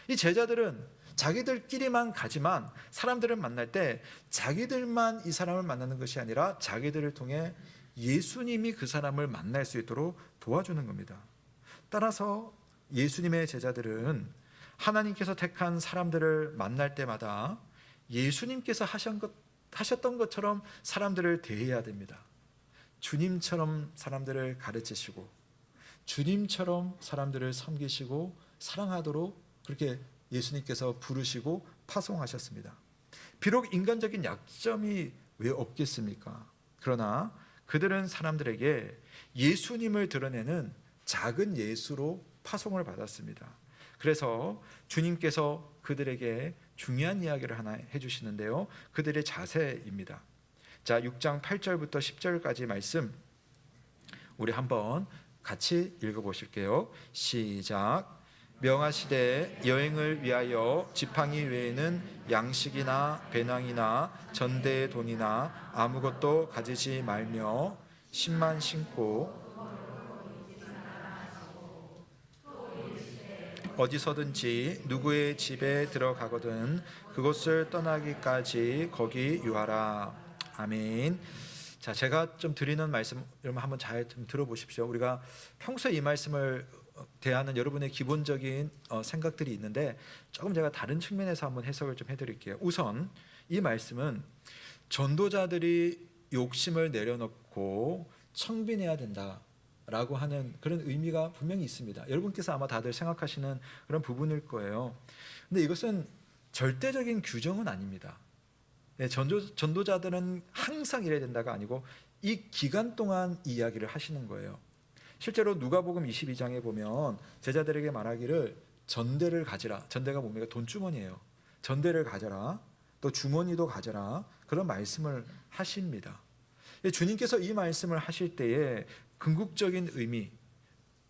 이 제자들은 자기들끼리만 가지만 사람들을 만날 때 자기들만 이 사람을 만나는 것이 아니라 자기들을 통해 예수님이 그 사람을 만날 수 있도록 도와주는 겁니다. 따라서 예수님의 제자들은 하나님께서 택한 사람들을 만날 때마다 예수님께서 하셨던 것처럼 사람들을 대해야 됩니다. 주님처럼 사람들을 가르치시고 주님처럼 사람들을 섬기시고 사랑하도록 그렇게 예수님께서 부르시고 파송하셨습니다. 비록 인간적인 약점이 왜 없겠습니까? 그러나 그들은 사람들에게 예수님을 드러내는 작은 예수로 파송을 받았습니다. 그래서 주님께서 그들에게 중요한 이야기를 하나 해주시는데요, 그들의 자세입니다. 자, 6장 8절부터 10절까지 말씀 우리 한번 같이 읽어보실게요. 시작. 명하시되 여행을 위하여 지팡이 외에는 양식이나 배낭이나 전대의 돈이나 아무것도 가지지 말며 신만 신고 어디서든지 누구의 집에 들어가거든 그곳을 떠나기까지 거기 유하라. 아멘. 자, 제가 좀 드리는 말씀 여러분 한번 잘 좀 들어보십시오. 우리가 평소에 이 말씀을 대하는 여러분의 기본적인 생각들이 있는데 조금 제가 다른 측면에서 한번 해석을 좀 해드릴게요. 우선 이 말씀은 전도자들이 욕심을 내려놓고 청빈해야 된다라고 하는 그런 의미가 분명히 있습니다. 여러분께서 아마 다들 생각하시는 그런 부분일 거예요. 근데 이것은 절대적인 규정은 아닙니다. 전도자들은 항상 이래야 된다가 아니고 이 기간 동안 이 이야기를 하시는 거예요. 실제로 누가복음 22장에 보면 제자들에게 말하기를 전대를 가지라. 전대가 뭡니까? 돈주머니예요. 전대를 가져라. 또 주머니도 가져라. 그런 말씀을 하십니다. 주님께서 이 말씀을 하실 때에 궁극적인 의미,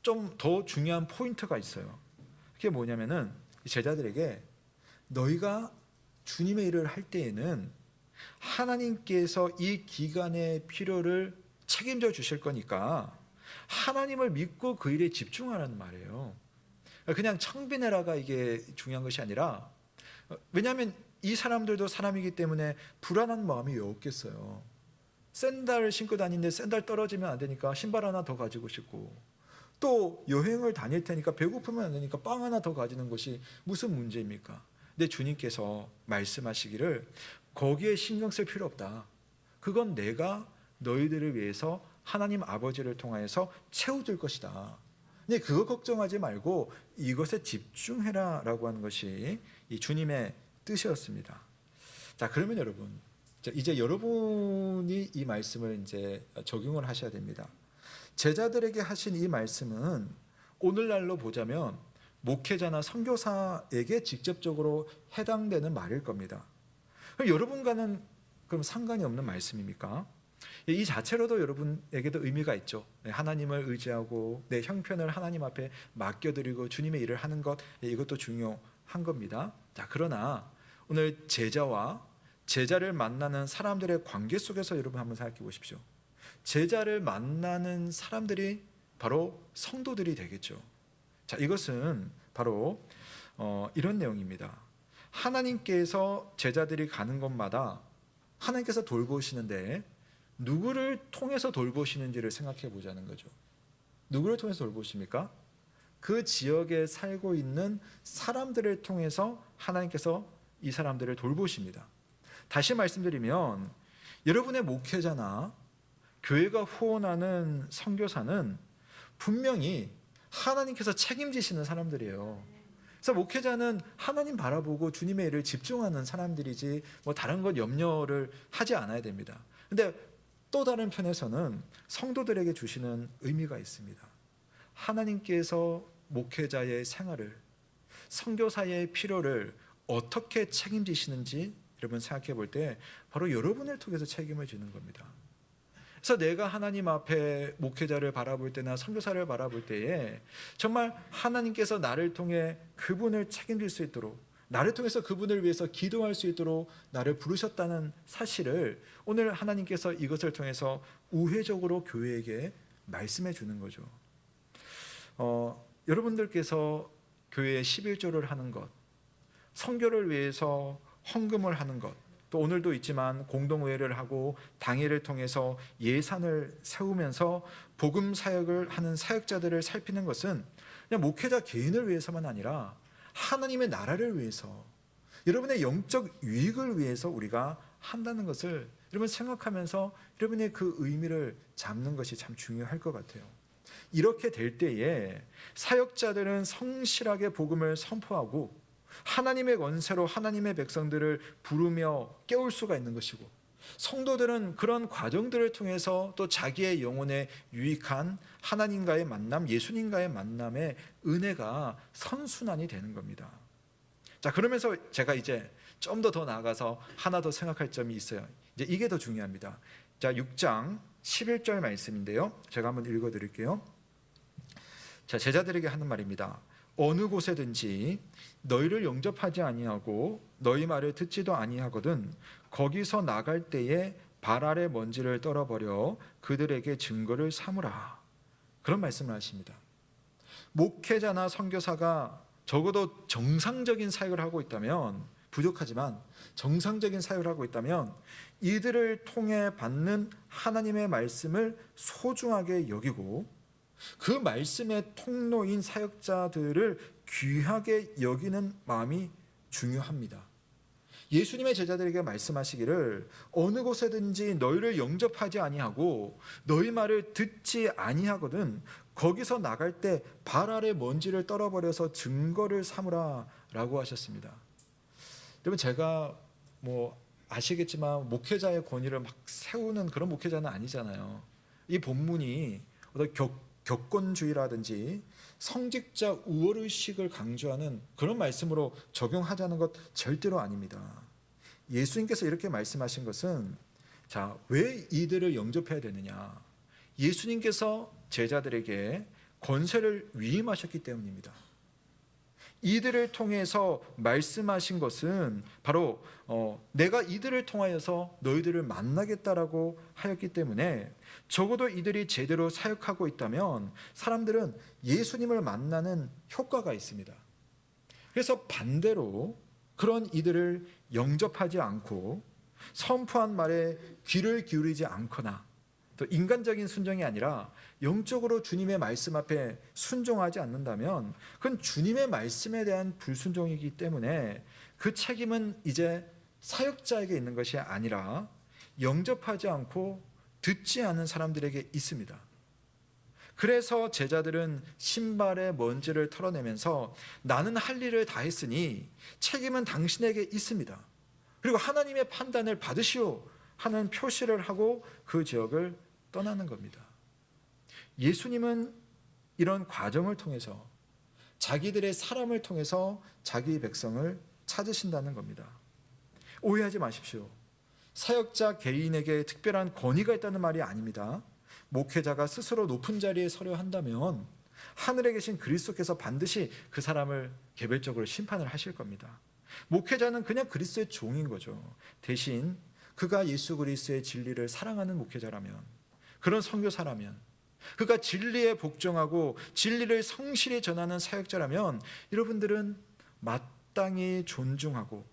좀 더 중요한 포인트가 있어요. 그게 뭐냐면은 제자들에게 너희가 주님의 일을 할 때에는 하나님께서 이 기간의 필요를 책임져 주실 거니까 하나님을 믿고 그 일에 집중하라는 말이에요. 그냥 청빈해라가 이게 중요한 것이 아니라, 왜냐하면 이 사람들도 사람이기 때문에 불안한 마음이 왜 없겠어요. 샌들을 신고 다니는데 샌들 떨어지면 안 되니까 신발 하나 더 가지고 싶고, 또 여행을 다닐 테니까 배고프면 안 되니까 빵 하나 더 가지는 것이 무슨 문제입니까? 근데 주님께서 말씀하시기를 거기에 신경 쓸 필요 없다. 그건 내가 너희들을 위해서 하나님 아버지를 통하여서 채워줄 것이다. 근데 그거 걱정하지 말고 이것에 집중해라라고 하는 것이 이 주님의 뜻이었습니다. 자, 그러면 여러분, 이제 여러분이 이 말씀을 이제 적용을 하셔야 됩니다. 제자들에게 하신 이 말씀은 오늘날로 보자면 목회자나 선교사에게 직접적으로 해당되는 말일 겁니다. 그럼 여러분과는 그럼 상관이 없는 말씀입니까? 이 자체로도 여러분에게도 의미가 있죠. 하나님을 의지하고 내 형편을 하나님 앞에 맡겨드리고 주님의 일을 하는 것, 이것도 중요한 겁니다. 자, 그러나 오늘 제자와 제자를 만나는 사람들의 관계 속에서 여러분 한번 생각해 보십시오. 제자를 만나는 사람들이 바로 성도들이 되겠죠. 자, 이것은 바로 이런 내용입니다. 하나님께서 제자들이 가는 곳마다 하나님께서 돌보시는데 누구를 통해서 돌보시는지를 생각해 보자는 거죠. 누구를 통해서 돌보십니까? 그 지역에 살고 있는 사람들을 통해서 하나님께서 이 사람들을 돌보십니다. 다시 말씀드리면 여러분의 목회자나 교회가 후원하는 선교사는 분명히 하나님께서 책임지시는 사람들이에요. 그래서 목회자는 하나님 바라보고 주님의 일을 집중하는 사람들이지 뭐 다른 것 염려를 하지 않아야 됩니다. 근데 또 다른 편에서는 성도들에게 주시는 의미가 있습니다. 하나님께서 목회자의 생활을, 선교사의 필요를 어떻게 책임지시는지 여러분 생각해 볼 때 바로 여러분을 통해서 책임을 지는 겁니다. 그래서 내가 하나님 앞에 목회자를 바라볼 때나 선교사를 바라볼 때에 정말 하나님께서 나를 통해 그분을 책임질 수 있도록, 나를 통해서 그분을 위해서 기도할 수 있도록 나를 부르셨다는 사실을 오늘 하나님께서 이것을 통해서 우회적으로 교회에게 말씀해 주는 거죠. 여러분들께서 교회에 11조를 하는 것, 선교를 위해서 헌금을 하는 것, 또 오늘도 있지만 공동의회를 하고 당회를 통해서 예산을 세우면서 복음 사역을 하는 사역자들을 살피는 것은 그냥 목회자 개인을 위해서만 아니라 하나님의 나라를 위해서, 여러분의 영적 유익을 위해서 우리가 한다는 것을 여러분 생각하면서 여러분의 그 의미를 잡는 것이 참 중요할 것 같아요. 이렇게 될 때에 사역자들은 성실하게 복음을 선포하고 하나님의 권세로 하나님의 백성들을 부르며 깨울 수가 있는 것이고, 성도들은 그런 과정들을 통해서 또 자기의 영혼에 유익한 하나님과의 만남, 예수님과의 만남의 은혜가 선순환이 되는 겁니다. 자, 그러면서 제가 이제 좀 더 나아가서 하나 더 생각할 점이 있어요. 이제 이게 더 중요합니다. 자, 6장 11절 말씀인데요. 제가 한번 읽어 드릴게요. 자, 제자들에게 하는 말입니다. 어느 곳에든지 너희를 영접하지 아니하고 너희 말을 듣지도 아니하거든 거기서 나갈 때에 발 아래 먼지를 떨어버려 그들에게 증거를 삼으라. 그런 말씀을 하십니다. 목회자나 선교사가 적어도 정상적인 사역을 하고 있다면, 부족하지만 정상적인 사역을 하고 있다면 이들을 통해 받는 하나님의 말씀을 소중하게 여기고 그 말씀의 통로인 사역자들을 귀하게 여기는 마음이 중요합니다. 예수님의 제자들에게 말씀하시기를 어느 곳에든지 너희를 영접하지 아니하고 너희 말을 듣지 아니하거든 거기서 나갈 때 발 아래 먼지를 떨어버려서 증거를 삼으라 라고 하셨습니다. 여러분, 제가 뭐 아시겠지만 목회자의 권위를 막 세우는 그런 목회자는 아니잖아요. 이 본문이 어떤 격권주의라든지 성직자 우월의식을 강조하는 그런 말씀으로 적용하자는 것 절대로 아닙니다. 예수님께서 이렇게 말씀하신 것은, 자, 왜 이들을 영접해야 되느냐? 예수님께서 제자들에게 권세를 위임하셨기 때문입니다. 이들을 통해서 말씀하신 것은 바로 내가 이들을 통하여서 너희들을 만나겠다라고 하였기 때문에 적어도 이들이 제대로 사역하고 있다면 사람들은 예수님을 만나는 효과가 있습니다. 그래서 반대로 그런 이들을 영접하지 않고 선포한 말에 귀를 기울이지 않거나 또 인간적인 순종이 아니라 영적으로 주님의 말씀 앞에 순종하지 않는다면 그건 주님의 말씀에 대한 불순종이기 때문에 그 책임은 이제 사역자에게 있는 것이 아니라 영접하지 않고 듣지 않은 사람들에게 있습니다. 그래서 제자들은 신발의 먼지를 털어내면서 나는 할 일을 다 했으니 책임은 당신에게 있습니다. 그리고 하나님의 판단을 받으시오 하는 표시를 하고 그 지역을 떠나는 겁니다. 예수님은 이런 과정을 통해서 자기들의 사람을 통해서 자기 백성을 찾으신다는 겁니다. 오해하지 마십시오. 사역자 개인에게 특별한 권위가 있다는 말이 아닙니다. 목회자가 스스로 높은 자리에 서려 한다면 하늘에 계신 그리스도께서 반드시 그 사람을 개별적으로 심판을 하실 겁니다. 목회자는 그냥 그리스도의 종인 거죠. 대신 그가 예수 그리스도의 진리를 사랑하는 목회자라면, 그런 선교사라면, 그가 진리에 복종하고 진리를 성실히 전하는 사역자라면 여러분들은 마땅히 존중하고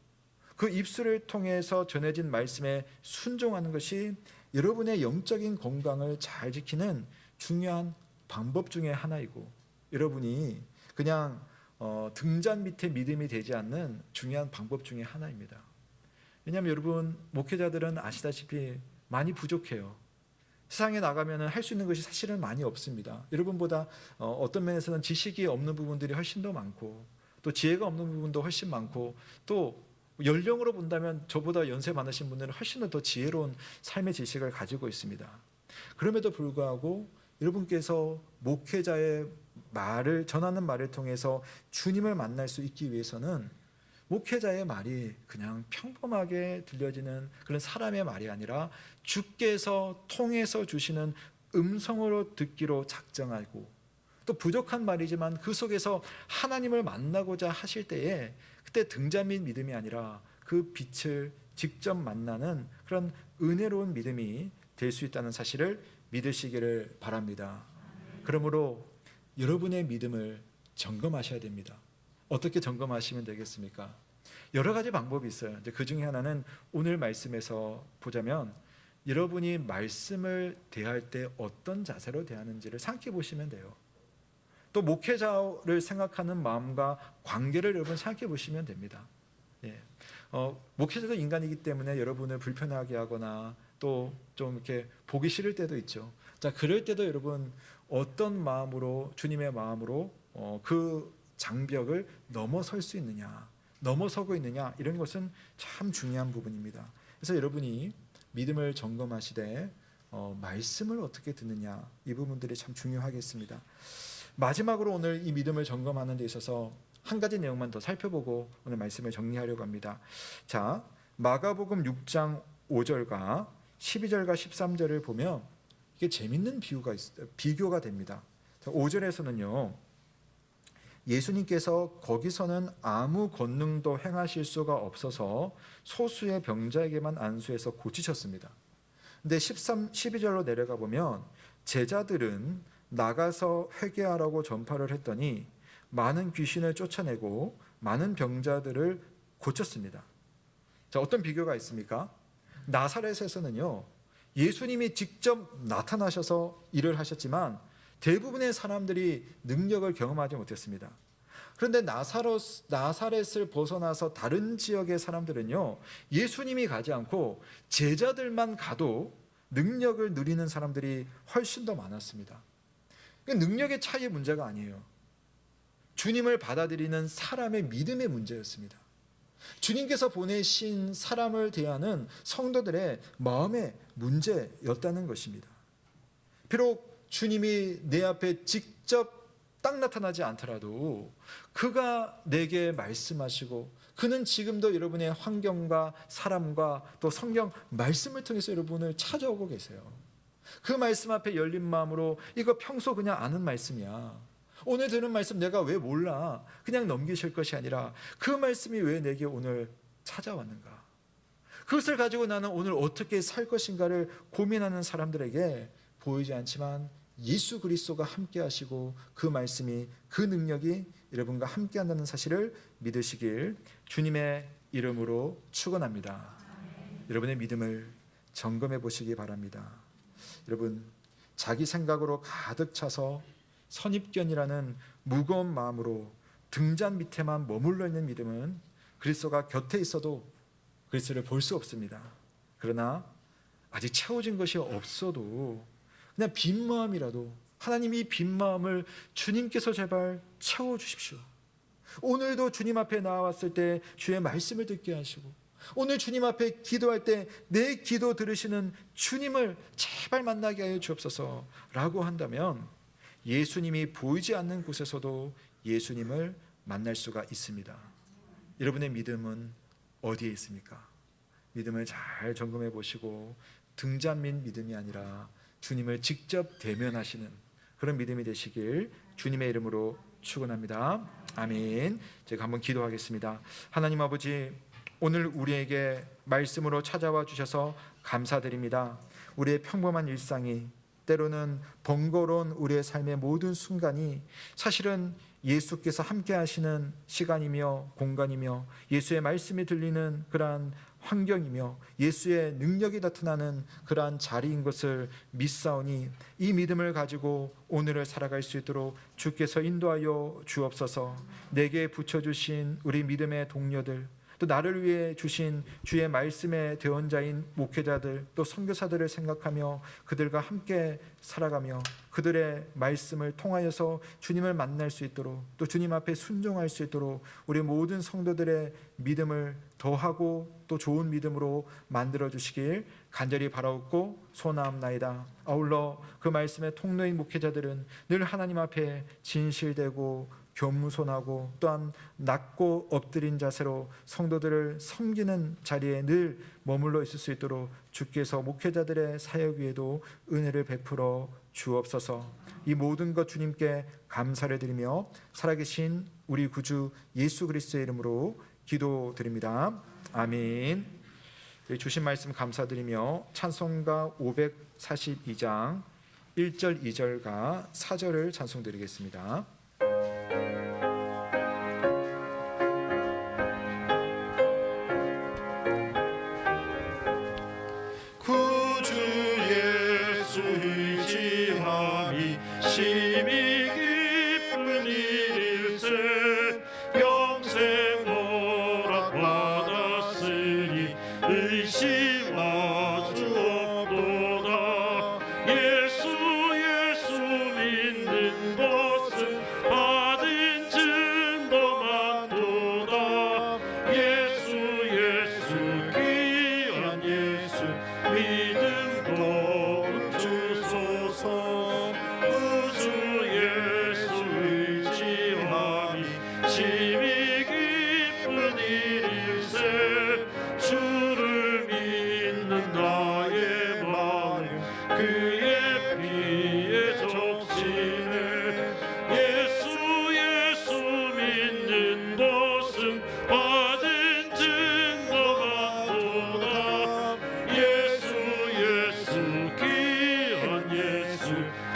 그 입술을 통해서 전해진 말씀에 순종하는 것이 여러분의 영적인 건강을 잘 지키는 중요한 방법 중에 하나이고, 여러분이 그냥 등잔 밑에 믿음이 되지 않는 중요한 방법 중에 하나입니다. 왜냐하면 여러분, 목회자들은 아시다시피 많이 부족해요. 세상에 나가면 할 수 있는 것이 사실은 많이 없습니다. 여러분보다 어떤 면에서는 지식이 없는 부분들이 훨씬 더 많고, 또 지혜가 없는 부분도 훨씬 많고, 또 연령으로 본다면 저보다 연세 많으신 분들은 훨씬 더 지혜로운 삶의 지식을 가지고 있습니다. 그럼에도 불구하고 여러분께서 목회자의 말을 전하는 말을 통해서 주님을 만날 수 있기 위해서는 목회자의 말이 그냥 평범하게 들려지는 그런 사람의 말이 아니라 주께서 통해서 주시는 음성으로 듣기로 작정하고, 또 부족한 말이지만 그 속에서 하나님을 만나고자 하실 때에 그때 등잔 및 믿음이 아니라 그 빛을 직접 만나는 그런 은혜로운 믿음이 될 수 있다는 사실을 믿으시기를 바랍니다. 그러므로 여러분의 믿음을 점검하셔야 됩니다. 어떻게 점검하시면 되겠습니까? 여러 가지 방법이 있어요. 그 중에 하나는 오늘 말씀에서 보자면 여러분이 말씀을 대할 때 어떤 자세로 대하는지를 생각해 보시면 돼요. 또 목회자를 생각하는 마음과 관계를 여러분 생각해 보시면 됩니다. 목회자도 인간이기 때문에 여러분을 불편하게 하거나 또 좀 이렇게 보기 싫을 때도 있죠. 자, 그럴 때도 여러분 어떤 마음으로, 주님의 마음으로 그 장벽을 넘어설 수 있느냐, 넘어서고 있느냐, 이런 것은 참 중요한 부분입니다. 그래서 여러분이 믿음을 점검하시되 말씀을 어떻게 듣느냐, 이 부분들이 참 중요하겠습니다. 마지막으로 오늘 이 믿음을 점검하는 데 있어서 한 가지 내용만 더 살펴보고 오늘 말씀을 정리하려고 합니다. 자, 마가복음 6장 5절과 12절과 13절을 보면 이게 재밌는 비교가 됩니다. 5절에서는요, 예수님께서 거기서는 아무 권능도 행하실 수가 없어서 소수의 병자에게만 안수해서 고치셨습니다. 근데 12절로 내려가 보면 제자들은 나가서 회개하라고 전파를 했더니 많은 귀신을 쫓아내고 많은 병자들을 고쳤습니다. 자, 어떤 비교가 있습니까? 나사렛에서는요, 예수님이 직접 나타나셔서 일을 하셨지만 대부분의 사람들이 능력을 경험하지 못했습니다. 그런데 나사렛을 벗어나서 다른 지역의 사람들은요, 예수님이 가지 않고 제자들만 가도 능력을 누리는 사람들이 훨씬 더 많았습니다. 능력의 차이의 문제가 아니에요. 주님을 받아들이는 사람의 믿음의 문제였습니다. 주님께서 보내신 사람을 대하는 성도들의 마음의 문제였다는 것입니다. 비록 주님이 내 앞에 직접 딱 나타나지 않더라도 그가 내게 말씀하시고, 그는 지금도 여러분의 환경과 사람과 또 성경 말씀을 통해서 여러분을 찾아오고 계세요. 그 말씀 앞에 열린 마음으로, 이거 평소 그냥 아는 말씀이야, 오늘 들은 말씀 내가 왜 몰라, 그냥 넘기실 것이 아니라 그 말씀이 왜 내게 오늘 찾아왔는가, 그것을 가지고 나는 오늘 어떻게 살 것인가를 고민하는 사람들에게 보이지 않지만 예수 그리스도가 함께 하시고 그 말씀이, 그 능력이 여러분과 함께 한다는 사실을 믿으시길 주님의 이름으로 축원합니다. 여러분의 믿음을 점검해 보시기 바랍니다. 여러분, 자기 생각으로 가득 차서 선입견이라는 무거운 마음으로 등잔 밑에만 머물러 있는 믿음은 그리스도가 곁에 있어도 그리스도를 볼 수 없습니다. 그러나 아직 채워진 것이 없어도 그냥 빈 마음이라도 하나님 이 빈 마음을 주님께서 제발 채워주십시오. 오늘도 주님 앞에 나왔을 때 주의 말씀을 듣게 하시고, 오늘 주님 앞에 기도할 때 내 기도 들으시는 주님을 제발 만나게 하여 주옵소서 라고 한다면 예수님이 보이지 않는 곳에서도 예수님을 만날 수가 있습니다. 여러분의 믿음은 어디에 있습니까? 믿음을 잘 점검해 보시고 등잔민 믿음이 아니라 주님을 직접 대면하시는 그런 믿음이 되시길 주님의 이름으로 축원합니다. 아멘. 제가 한번 기도하겠습니다. 하나님 아버지, 오늘 우리에게 말씀으로 찾아와 주셔서 감사드립니다. 우리의 평범한 일상이, 때로는 번거로운 우리의 삶의 모든 순간이 사실은 예수께서 함께 하시는 시간이며 공간이며 예수의 말씀이 들리는 그러한 환경이며 예수의 능력이 나타나는 그러한 자리인 것을 믿사오니 이 믿음을 가지고 오늘을 살아갈 수 있도록 주께서 인도하여 주옵소서. 내게 붙여주신 우리 믿음의 동료들, 또 나를 위해 주신 주의 말씀의 대언자인 목회자들, 또 선교사들을 생각하며 그들과 함께 살아가며 그들의 말씀을 통하여서 주님을 만날 수 있도록, 또 주님 앞에 순종할 수 있도록 우리 모든 성도들의 믿음을 더하고 또 좋은 믿음으로 만들어 주시길 간절히 바라옵고 소원하옵나이다. 아울러 그 말씀의 통로인 목회자들은 늘 하나님 앞에 진실되고 겸손하고 또한 낮고 엎드린 자세로 성도들을 섬기는 자리에 늘 머물러 있을 수 있도록 주께서 목회자들의 사역 위에도 은혜를 베풀어 주옵소서. 이 모든 것 주님께 감사를 드리며 살아계신 우리 구주 예수 그리스도의 이름으로 기도드립니다. 아멘. 주신 말씀 감사드리며 찬송가 542장 1절 2절과 4절을 찬송드리겠습니다. 구주 예수 의지함이 심히 기쁜 일일세. 영생 허락받았으니 의심할 수 없도다. 예수 믿는 것은 받은 증거 많도다. 예수 귀한 예수 믿음도 주소서. 구주 예수 의지함이 심히 기쁜 일일세. 주를 믿는 나의 마음 그의 피에 적시네. 예수 믿는 것은 받은 증거 많도다. 예수 귀한 예수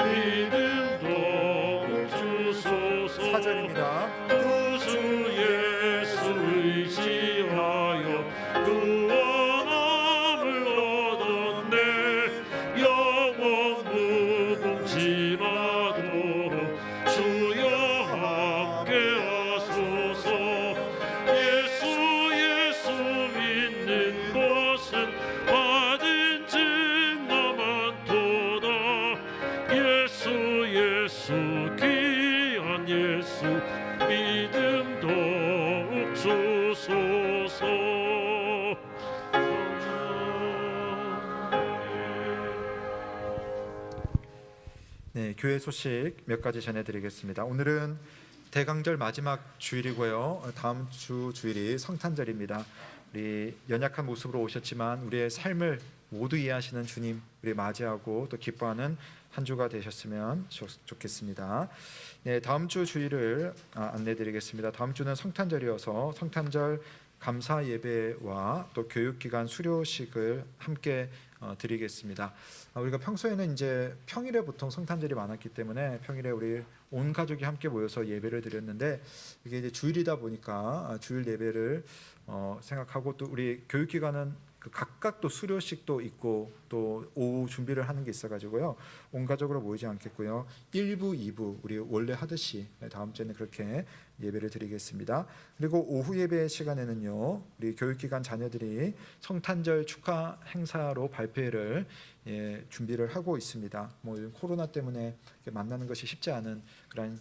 믿음도 주소서. 4절입니다. 구주 예수 의지하여 구원함을 얻었네. 영원 무궁심하도록 주여 함께하소서. 예수 믿는 것은 받은 증거 많도다. 예수 귀한 예수 믿음도 주소서. 네, 교회 소식 몇 가지 전해드리겠습니다. 오늘은 대강절 마지막 주일이고요. 다음 주 주일이 성탄절입니다. 우리 연약한 모습으로 오셨지만 우리의 삶을 모두 이해하시는 주님 우리 맞이하고 또 기뻐하는 한 주가 되셨으면 좋겠습니다. 네, 다음 주 주일을 안내드리겠습니다. 다음 주는 성탄절이어서 성탄절 감사 예배와 또 교육기간 수료식을 함께 드리겠습니다. 우리가 평소에는 이제 평일에 보통 성탄절이 많았기 때문에 평일에 우리 온 가족이 함께 모여서 예배를 드렸는데 이게 이제 주일이다 보니까 주일 예배를 생각하고 또 우리 교육기관은 각각 또 수료식도 있고 또 오후 준비를 하는 게 있어가지고요 온 가족으로 모이지 않겠고요 1부, 2부 우리 원래 하듯이 다음 주에는 그렇게 예배를 드리겠습니다. 그리고 오후 예배 시간에는요, 우리 교육기관 자녀들이 성탄절 축하 행사로 발표회를 준비를 하고 있습니다. 뭐 코로나 때문에 만나는 것이 쉽지 않은 그런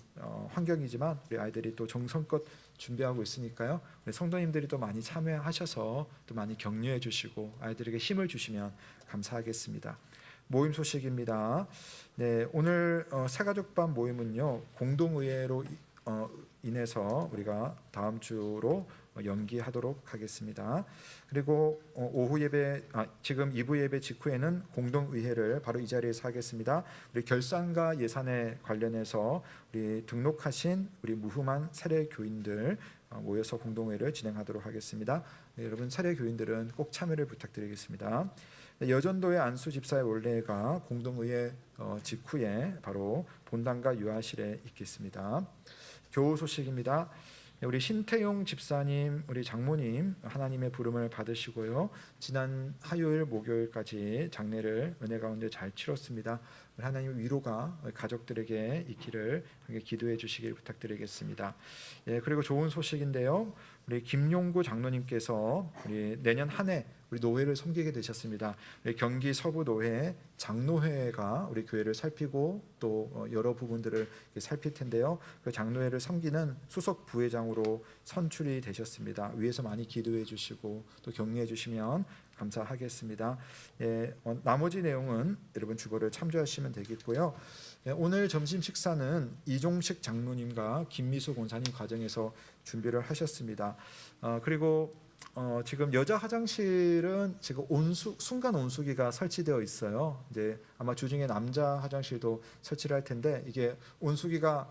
환경이지만 우리 아이들이 또 정성껏 준비하고 있으니까요. 우리 성도님들이 또 많이 참여하셔서 또 많이 격려해 주시고 아이들에게 힘을 주시면 감사하겠습니다. 모임 소식입니다. 네, 오늘 새가족반 모임은요, 공동의회로 인해서 우리가 다음 주로 연기하도록 하겠습니다. 그리고 오후 예배, 지금 2부 예배 직후에는 공동의회를 바로 이 자리에서 하겠습니다. 우리 결산과 예산에 관련해서 우리 등록하신 우리 무흠한 세례 교인들 모여서 공동회를 진행하도록 하겠습니다. 네, 여러분 세례 교인들은 꼭 참여를 부탁드리겠습니다. 여전도의 안수 집사의 원례가 공동의회 직후에 바로 본당과 유아실에 있겠습니다. 교우 소식입니다. 우리 신태용 집사님, 우리 장모님 하나님의 부름을 받으시고요. 지난 화요일, 목요일까지 장례를 은혜 가운데 잘 치렀습니다. 하나님의 위로가 가족들에게 있기를 기도해 주시길 부탁드리겠습니다. 예, 그리고 좋은 소식인데요. 우리 김용구 장로님께서 우리 내년 한 해 우리 노회를 섬기게 되셨습니다. 우리 경기 서부 노회 장로회가 우리 교회를 살피고 또 여러 부분들을 살필 텐데요. 그 장로회를 섬기는 수석 부회장으로 선출이 되셨습니다. 위에서 많이 기도해 주시고 또 격려해 주시면 감사하겠습니다. 예, 나머지 내용은 여러분 주보를 참조하시면 되겠고요. 예, 오늘 점심 식사는 이종식 장로님과 김미수 권사님 과정에서 준비를 하셨습니다. 그리고 지금 여자 화장실은 지금 순간 온수기가 설치되어 있어요. 이제 아마 주중에 남자 화장실도 설치를 할 텐데 이게 온수기가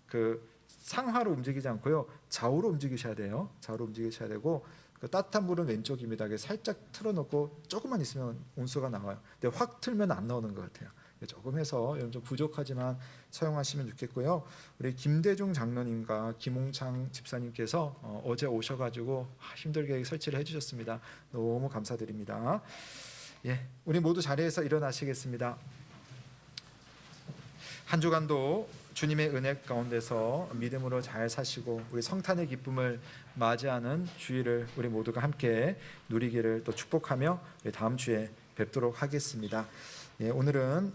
그 상하로 움직이지 않고요, 좌우로 움직이셔야 돼요. 좌우로 움직이셔야 되고 그 따뜻한 물은 왼쪽입니다. 살짝 틀어놓고 조금만 있으면 온수가 나와요. 근데 확 틀면 안 나오는 것 같아요. 조금 해서 좀 부족하지만 사용하시면 좋겠고요. 우리 김대중 장로님과 김홍창 집사님께서 어제 오셔가지고 힘들게 설치를 해주셨습니다. 너무 감사드립니다. 예, 우리 모두 자리에서 일어나시겠습니다. 한 주간도 주님의 은혜 가운데서 믿음으로 잘 사시고 우리 성탄의 기쁨을 맞이하는 주일을 우리 모두가 함께 누리기를 또 축복하며 다음 주에 뵙도록 하겠습니다. 예, 오늘은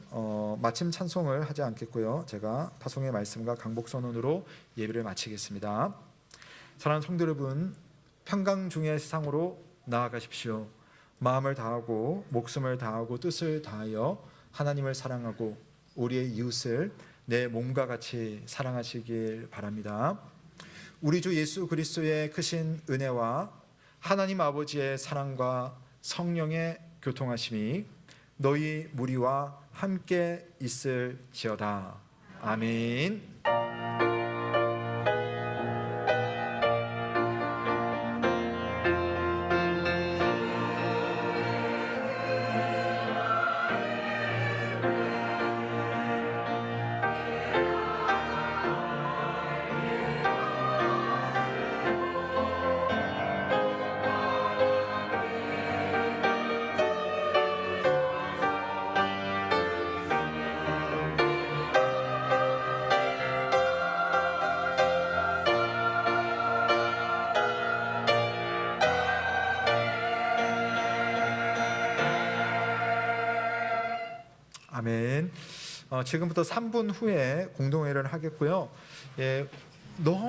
마침 찬송을 하지 않겠고요. 제가 파송의 말씀과 강복 선언으로 예배를 마치겠습니다. 사랑하는 성도 여러분, 평강 중의 세상으로 나아가십시오. 마음을 다하고 목숨을 다하고 뜻을 다하여 하나님을 사랑하고 우리의 이웃을 내 몸과 같이 사랑하시길 바랍니다. 우리 주 예수 그리스도의 크신 은혜와 하나님 아버지의 사랑과 성령의 교통하심이 너희 무리와 함께 있을지어다. 아멘. 아멘. 지금부터 3분 후에 공동회를 하겠고요. 예, 너무